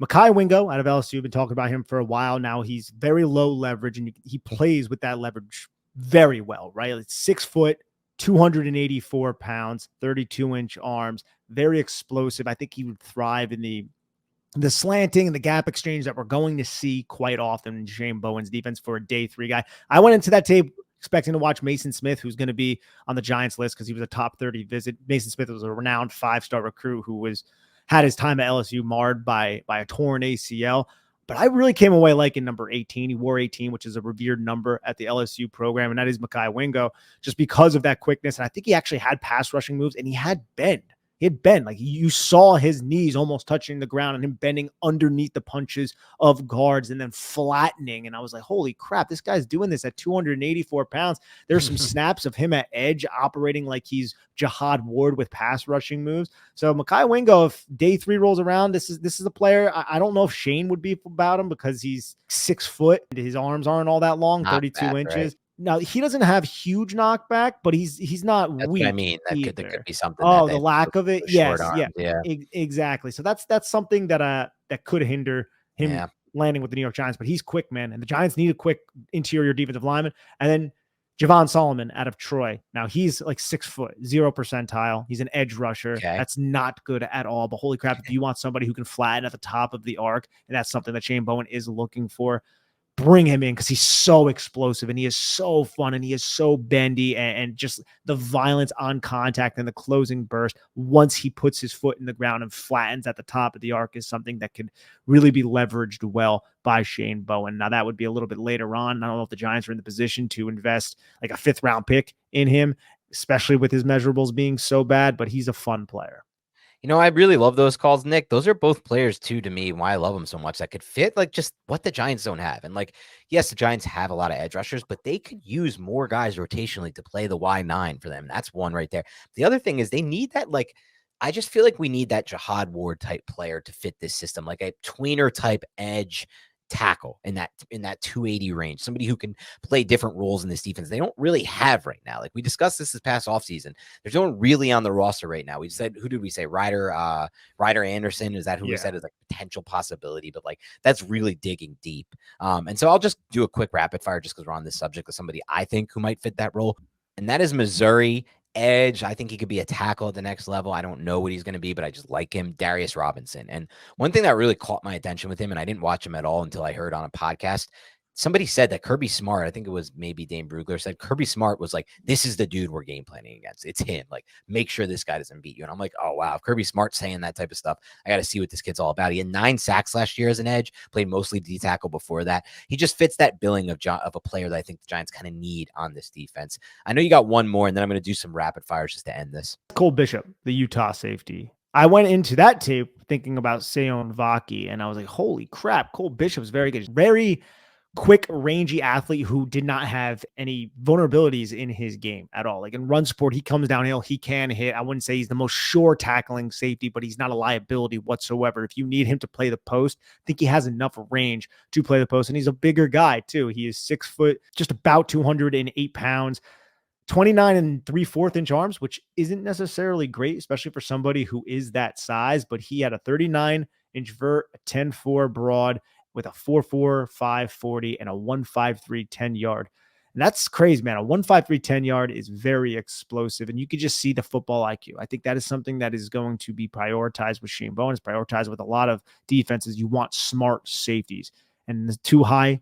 Mekhi Wingo out of LSU. We've been talking about him for a while now. He's very low leverage, and he plays with that leverage very well, right? It's 6 foot, 284 pounds, 32-inch arms, very explosive. I think he would thrive in the slanting and the gap exchange that we're going to see quite often in Shane Bowen's defense for a day 3 guy. I went into that tape expecting to watch Mason Smith, who's going to be on the Giants list because he was a top 30 visit. Mason Smith was a renowned 5-star recruit who had his time at LSU marred by a torn ACL. But I really came away liking number 18. He wore 18, which is a revered number at the LSU program, and that is Mekhi Wingo, just because of that quickness. And I think he actually had pass rushing moves, and he had bend. He had bend. Like, you saw his knees almost touching the ground and him bending underneath the punches of guards and then flattening. And I was like, holy crap, this guy's doing this at 284 pounds. There's some snaps of him at edge operating like he's Jihad Ward with pass rushing moves. So Mekhi Wingo, if day 3 rolls around, this is a player. I don't know if Shane would be about him because he's 6 foot. His arms aren't all that long, Not 32 bad, inches. right? Now, he doesn't have huge knockback, but he's not That's weak. what I mean. There could be something. Oh, the lack of it. Yes. Arms, Yeah. Exactly. So that's something that could hinder him landing with the New York Giants, but he's quick, man. And the Giants need a quick interior defensive lineman. And then Javon Solomon out of Troy. Now he's like 6 foot, 0 percentile. He's an edge rusher. Okay. That's not good at all. But holy crap, if you want somebody who can flatten at the top of the arc, and that's something that Shane Bowen is looking for, bring him in because he's so explosive and he is so fun and he is so bendy and just the violence on contact and the closing burst once he puts his foot in the ground and flattens at the top of the arc is something that could really be leveraged well by Shane Bowen. Now that would be a little bit later on. I don't know if the Giants are in the position to invest like a 5th round pick in him, especially with his measurables being so bad, but he's a fun player. You know, I really love those calls, Nick. Those are both players, too, to me, why I love them so much. That could fit, like, just what the Giants don't have. And, like, yes, the Giants have a lot of edge rushers, but they could use more guys rotationally to play the Y9 for them. That's one right there. The other thing is they need that, like, I just feel like we need that Jihad Ward type player to fit this system, like a tweener type edge tackle in that 280 range, somebody who can play different roles in this defense. They don't really have right now. Like we discussed this past offseason. There's no one really on the roster right now. We said, who did we say? Ryder Anderson. Is that who we said is like potential possibility? But like that's really digging deep. And so I'll just do a quick rapid fire just because we're on this subject of somebody I think who might fit that role. And that is Missouri edge. I think he could be a tackle at the next level. I don't know what he's going to be, but I just like him. Darius Robinson. And one thing that really caught my attention with him, and I didn't watch him at all until I heard on a podcast, somebody said that Kirby Smart, I think it was maybe Dane Brugler, said Kirby Smart was like, this is the dude we're game planning against. It's him. Like, make sure this guy doesn't beat you. And I'm like, oh, wow. If Kirby Smart's saying that type of stuff, I got to see what this kid's all about. He had 9 sacks last year as an edge, played mostly D tackle before that. He just fits that billing of a player that I think the Giants kind of need on this defense. I know you got one more, and then I'm going to do some rapid fires just to end this. Cole Bishop, the Utah safety. I went into that tape thinking about Seon Vaki, and I was like, holy crap, Cole Bishop's very good. Very quick, rangy athlete who did not have any vulnerabilities in his game at all. Like in run support, he comes downhill, he can hit. I wouldn't say he's the most sure tackling safety, but he's not a liability whatsoever. If you need him to play the post, I think he has enough range to play the post. And he's a bigger guy too. He is 6 foot, just about 208 pounds, 29 3/4 inch arms, which isn't necessarily great, especially for somebody who is that size, but he had a 39-inch vert, a 10.4 broad, with a 4.4 540 and a 1.53 10-yard. And that's crazy, man. A 1.53 10-yard is very explosive, and you could just see the football IQ. I think that is something that is going to be prioritized with Shane Bowen. It's prioritized with a lot of defenses. You want smart safeties, and the too high,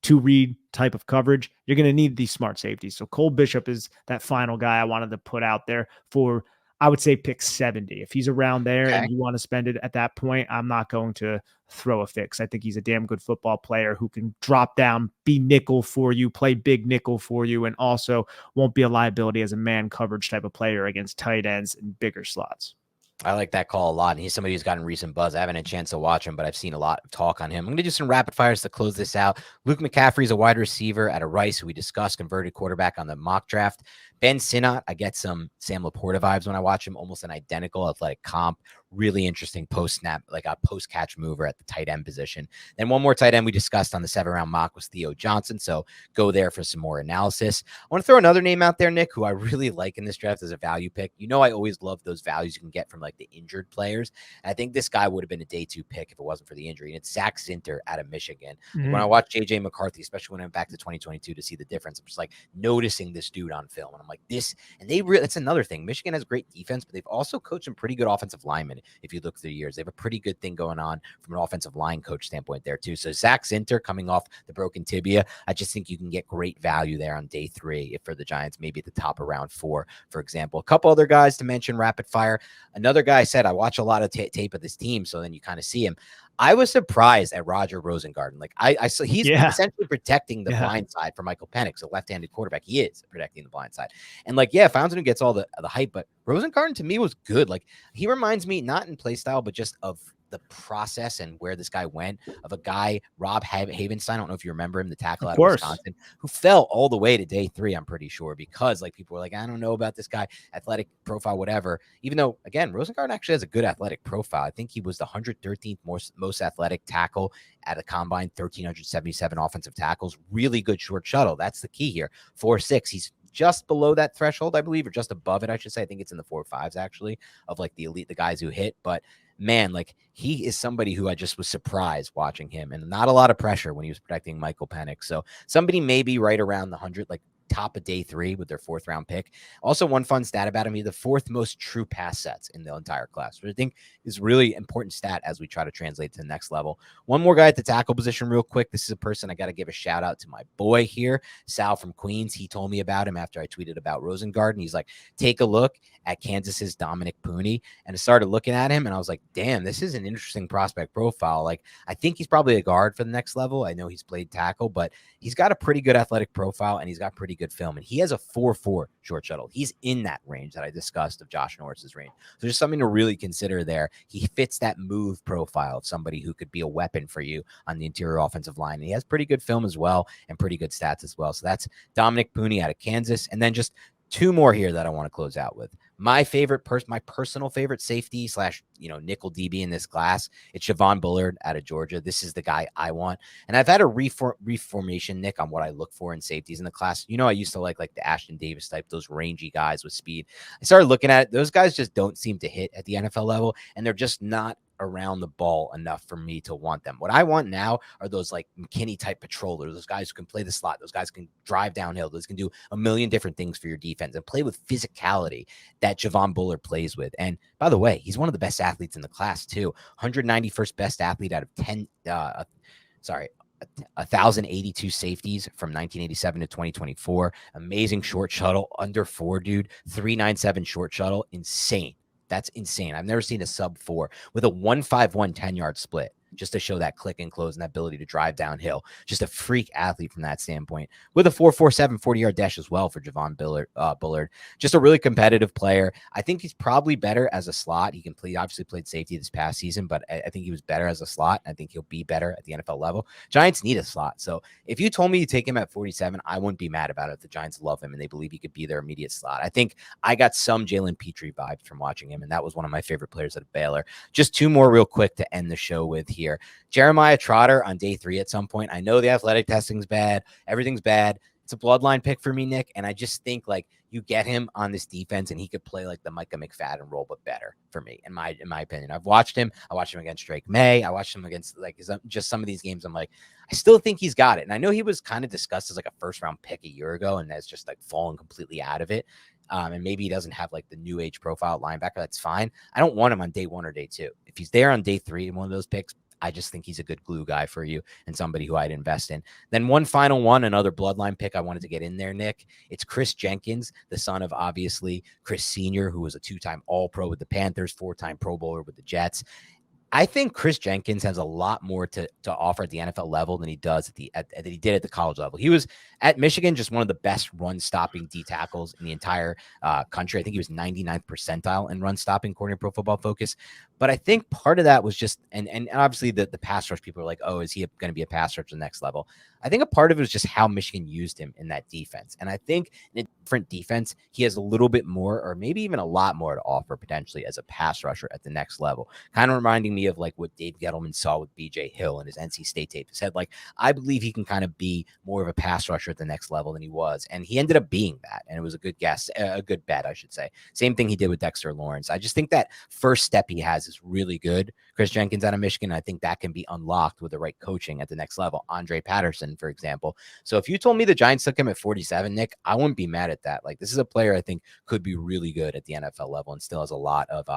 too read type of coverage, you're going to need these smart safeties. So Cole Bishop is that final guy I wanted to put out there for, I would say, pick 70. If he's around there and you want to spend it at that point, I'm not going to throw a fix. I think he's a damn good football player who can drop down, be nickel for you, play big nickel for you, and also won't be a liability as a man coverage type of player against tight ends and bigger slots. I like that call a lot. And he's somebody who's gotten recent buzz. I haven't had a chance to watch him, but I've seen a lot of talk on him. I'm going to do some rapid fires to close this out. Luke McCaffrey is a wide receiver at Rice, who we discussed, converted quarterback on the mock draft. Ben Sinnott, I get some Sam Laporta vibes when I watch him, almost an identical athletic comp. really interesting post snap, like a post catch mover at the tight end position. Then one more tight end we discussed on the 7th-round mock was Theo Johnson. So go there for some more analysis. I want to throw another name out there, Nick, who I really like in this draft as a value pick. You know, I always love those values you can get from like the injured players. And I think this guy would have been a day 2 pick if it wasn't for the injury. And it's Zach Zinter out of Michigan. Like when I watch JJ McCarthy, especially when I went back to 2022 to see the difference, I'm just like noticing this dude on film. And I'm like, this, and they really, that's another thing. Michigan has great defense, but they've also coached some pretty good offensive linemen. If you look through the years, they have a pretty good thing going on from an offensive line coach standpoint there too. So Zach Zinter coming off the broken tibia, I just think you can get great value there on day 3 if for the Giants, maybe at the top of round 4, for example. A couple other guys to mention rapid fire. Another guy said, I watch a lot of tape of this team, so then you kind of see him. I was surprised at Roger Rosengarten. Like I saw he's essentially protecting the blind side for Michael Penix, a left-handed quarterback. He is protecting the blind side. And like, yeah, Fountain gets all the hype, but Rosengarten to me was good. Like he reminds me, not in play style, but just of the process and where this guy went, of a guy, Rob Havenstein. I don't know if you remember him, the tackle out of Wisconsin, who fell all the way to day 3, I'm pretty sure, because like people were like, I don't know about this guy, athletic profile, whatever. Even though, again, Rosengarten actually has a good athletic profile. I think he was the 113th most athletic tackle at a combine, 1,377 offensive tackles, really good short shuttle. That's the key here. 4.6. He's just below that threshold, I believe, or just above it, I should say. I think it's in the 4.5s actually, of like the elite, the guys who hit. But man, like he is somebody who I just was surprised watching him, and not a lot of pressure when he was protecting Michael Penix. So somebody maybe right around the 100, like top of day 3 with their 4th-round pick. Also, one fun stat about him, he's the 4th most true pass sets in the entire class, which I think is really important stat as we try to translate to the next level. One more guy at the tackle position real quick. This is a person I got to give a shout out to my boy here, Sal from Queens. He told me about him after I tweeted about Rosengarten. He's like, take a look at Kansas's Dominic Pooney. And I started looking at him and I was like, damn, this is an interesting prospect profile. Like, I think he's probably a guard for the next level. I know he's played tackle, but he's got a pretty good athletic profile and he's got pretty good film. And he has a 4.4 short shuttle. He's in that range that I discussed of Josh Norris's range. So there's something to really consider there. He fits that move profile of somebody who could be a weapon for you on the interior offensive line. And he has pretty good film as well and pretty good stats as well. So that's Dominic Pooney out of Kansas. And then just 2 more here that I want to close out with. My favorite my personal favorite safety / nickel DB in this class, it's Javon Bullard out of Georgia. This is the guy I want. And I've had a reformation, Nick, on what I look for in safeties in the class. I used to like the Ashton Davis type, those rangy guys with speed. I started looking at it. Those guys just don't seem to hit at the NFL level, and they're just not around the ball enough for me to want them. What I want now are those like McKinney type patrollers, those guys who can play the slot, those guys can drive downhill, those can do a million different things for your defense and play with physicality that Javon Bullard plays with. And by the way, he's one of the best athletes in the class too. 191st best athlete out of 1,082 safeties from 1987 to 2024. Amazing short shuttle, under 4, dude. 3.97 short shuttle, insane. That's insane. I've never seen a sub 4 with a 1.51 10-yard split, just to show that click and close and that ability to drive downhill. Just a freak athlete from that standpoint, with a 4.47 40-yard dash as well for Javon Bullard. Just a really competitive player. I think he's probably better as a slot. He can play, obviously played safety this past season, but I think he was better as a slot. I think he'll be better at the NFL level. Giants need a slot. So if you told me to take him at 47, I wouldn't be mad about it. The Giants love him and they believe he could be their immediate slot. I think I got some Jalen Petrie vibes from watching him, and that was one of my favorite players at Baylor. Just 2 more real quick to end the show with here. Jeremiah Trotter on day 3 at some point. I know the athletic testing's bad. Everything's bad. It's a bloodline pick for me, Nick. And I just think like you get him on this defense and he could play like the Micah McFadden role, but better for me, in my opinion. I've watched him. I watched him against Drake May. I watched him against like just some of these games. I'm like, I still think he's got it. And I know he was kind of discussed as like a 1st-round pick a year ago, and that's just like fallen completely out of it. And maybe he doesn't have like the new age profile linebacker. That's fine. I don't want him on day 1 or day 2. If he's there on day 3 in one of those picks, I just think he's a good glue guy for you and somebody who I'd invest in. Then one final one, another bloodline pick I wanted to get in there, Nick. It's Chris Jenkins, the son of obviously Chris Sr., who was a 2-time All-Pro with the Panthers, 4-time Pro Bowler with the Jets. I think Chris Jenkins has a lot more to offer at the NFL level than he does that he did at the college level. He was at Michigan just one of the best run stopping D tackles in the entire country. I think he was 99th percentile in run stopping according to Pro Football Focus. But I think part of that was just, and obviously the pass rush, people are like, oh, is he going to be a pass rush to the next level? I think a part of it was just how Michigan used him in that defense. And I think in a different defense, he has a little bit more, or maybe even a lot more to offer potentially as a pass rusher at the next level. Kind of reminding me of like what Dave Gettleman saw with BJ Hill in his NC State tape. He said, like, I believe he can kind of be more of a pass rusher at the next level than he was. And he ended up being that. And it was a good guess, a good bet, I should say. Same thing he did with Dexter Lawrence. I just think that first step he has is really good. Chris Jenkins out of Michigan, I think that can be unlocked with the right coaching at the next level. Andre Patterson, for example. So if you told me the Giants took him at 47, Nick, I wouldn't be mad at that. Like, this is a player I think could be really good at the NFL level and still has a lot of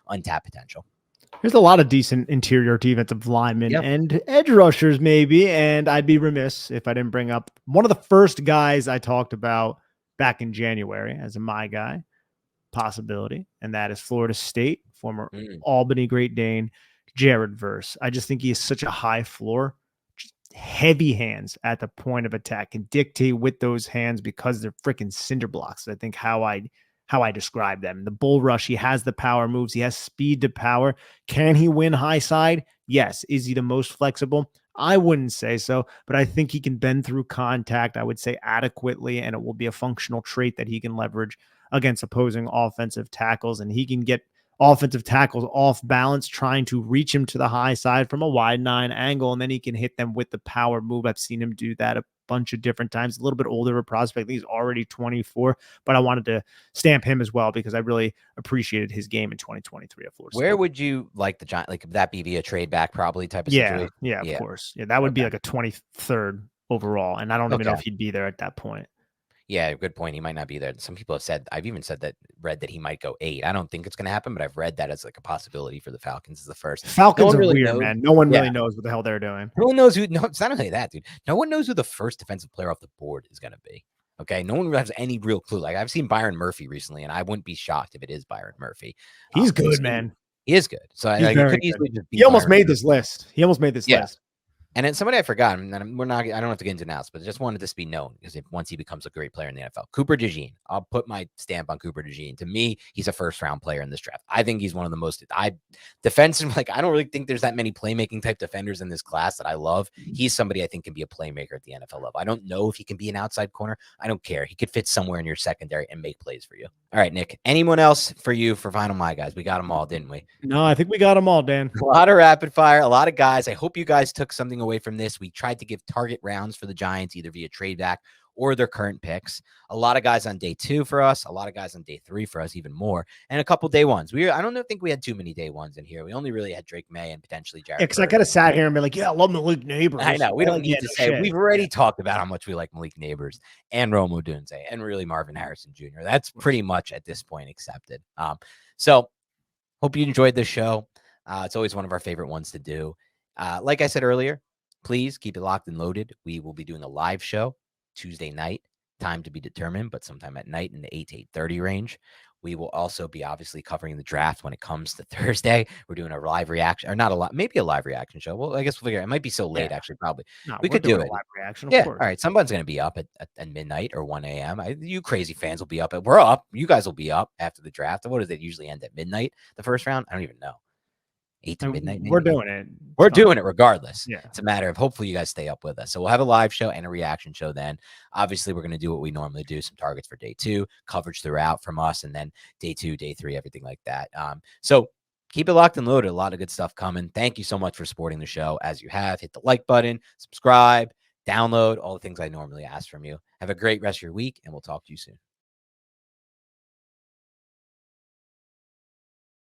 untapped potential. There's a lot of decent interior defensive linemen and edge rushers, maybe. And I'd be remiss if I didn't bring up one of the first guys I talked about back in January as a my guy possibility, and that is Florida State, former Albany Great Dane, Jared Verse. I just think he has such a high floor, just heavy hands at the point of attack, can dictate with those hands because they're freaking cinder blocks. I think how I describe them. The bull rush, he has the power moves. He has speed to power. Can he win high side? Yes. Is he the most flexible? I wouldn't say so, but I think he can bend through contact, I would say adequately, and it will be a functional trait that he can leverage against opposing offensive tackles, and he can get offensive tackles off balance trying to reach him to the high side from a wide 9 angle, and then he can hit them with the power move. I've seen him do that a bunch of different times. A little bit older of a prospect. I think he's already 24, but I wanted to stamp him as well because I really appreciated his game in 2023 at Florida State. Where would you like the Giants? Like, would that be via trade back probably type of situation? Yeah, of course. Yeah, that would be like a 23rd overall, and I don't even know if he'd be there at that point. Yeah, good point. He might not be there. Some people have said, I've even read that he might go 8. I don't think it's going to happen, but I've read that as like a possibility for the Falcons as the first. Falcons are really weird, man. No one really knows what the hell they're doing. No one knows who. No, it's not only that, dude. No one knows who the first defensive player off the board is going to be. Okay, no one has any real clue. Like, I've seen Byron Murphy recently, and I wouldn't be shocked if it is Byron Murphy. He's good, man. He is good. So he could easily just be. He almost made this list. list. And then somebody I forgot, and I don't have to get into now, but I just wanted this to be known because once he becomes a great player in the NFL, Cooper DeJean, I'll put my stamp on Cooper DeJean. To me, he's a first-round player in this draft. I think he's one of the most defensive. Like, I don't really think there's that many playmaking type defenders in this class that I love. He's somebody I think can be a playmaker at the NFL level. I don't know if he can be an outside corner. I don't care. He could fit somewhere in your secondary and make plays for you. All right, Nick. Anyone else for you for Final My Guys? We got them all, didn't we? No, I think we got them all, Dan. A lot of rapid fire, a lot of guys. I hope you guys took something away from this. We tried to give target rounds for the Giants, either via trade back or their current picks. A lot of guys on day 2 for us, a lot of guys on day 3 for us, even more, and a couple day ones. I don't think we had too many day ones in here. We only really had Drake May and potentially Jared. Because I could have sat here and been like, yeah, I love Malik Neighbors. I know. We don't need to say we've already talked about how much we like Malik Neighbors and Rome Odunze and really Marvin Harrison Jr. That's pretty much at this point accepted. So hope you enjoyed this show. It's always one of our favorite ones to do. Like I said earlier, please keep it locked and loaded. We will be doing a live show Tuesday night, time to be determined, but sometime at night in the 8 to 8:30 range. We will also be obviously covering the draft when it comes to Thursday. We're doing a live reaction, or not a lot, maybe a live reaction show. Well, I guess we'll figure it. It might be so late, actually, probably. No, we could do it. Live reaction, of course. All right. Someone's going to be up at midnight or 1 a.m. You crazy fans will be up. We're up. You guys will be up after the draft. What does it usually end at midnight, the first round? I don't even know. 8 to midnight. Maybe? We're doing it. We're doing it regardless. Yeah. It's a matter of hopefully you guys stay up with us. So we'll have a live show and a reaction show then. Obviously, we're going to do what we normally do, some targets for day 2, coverage throughout from us, and then day 2, day 3, everything like that. So keep it locked and loaded. A lot of good stuff coming. Thank you so much for supporting the show as you have. Hit the like button, subscribe, download, all the things I normally ask from you. Have a great rest of your week, and we'll talk to you soon.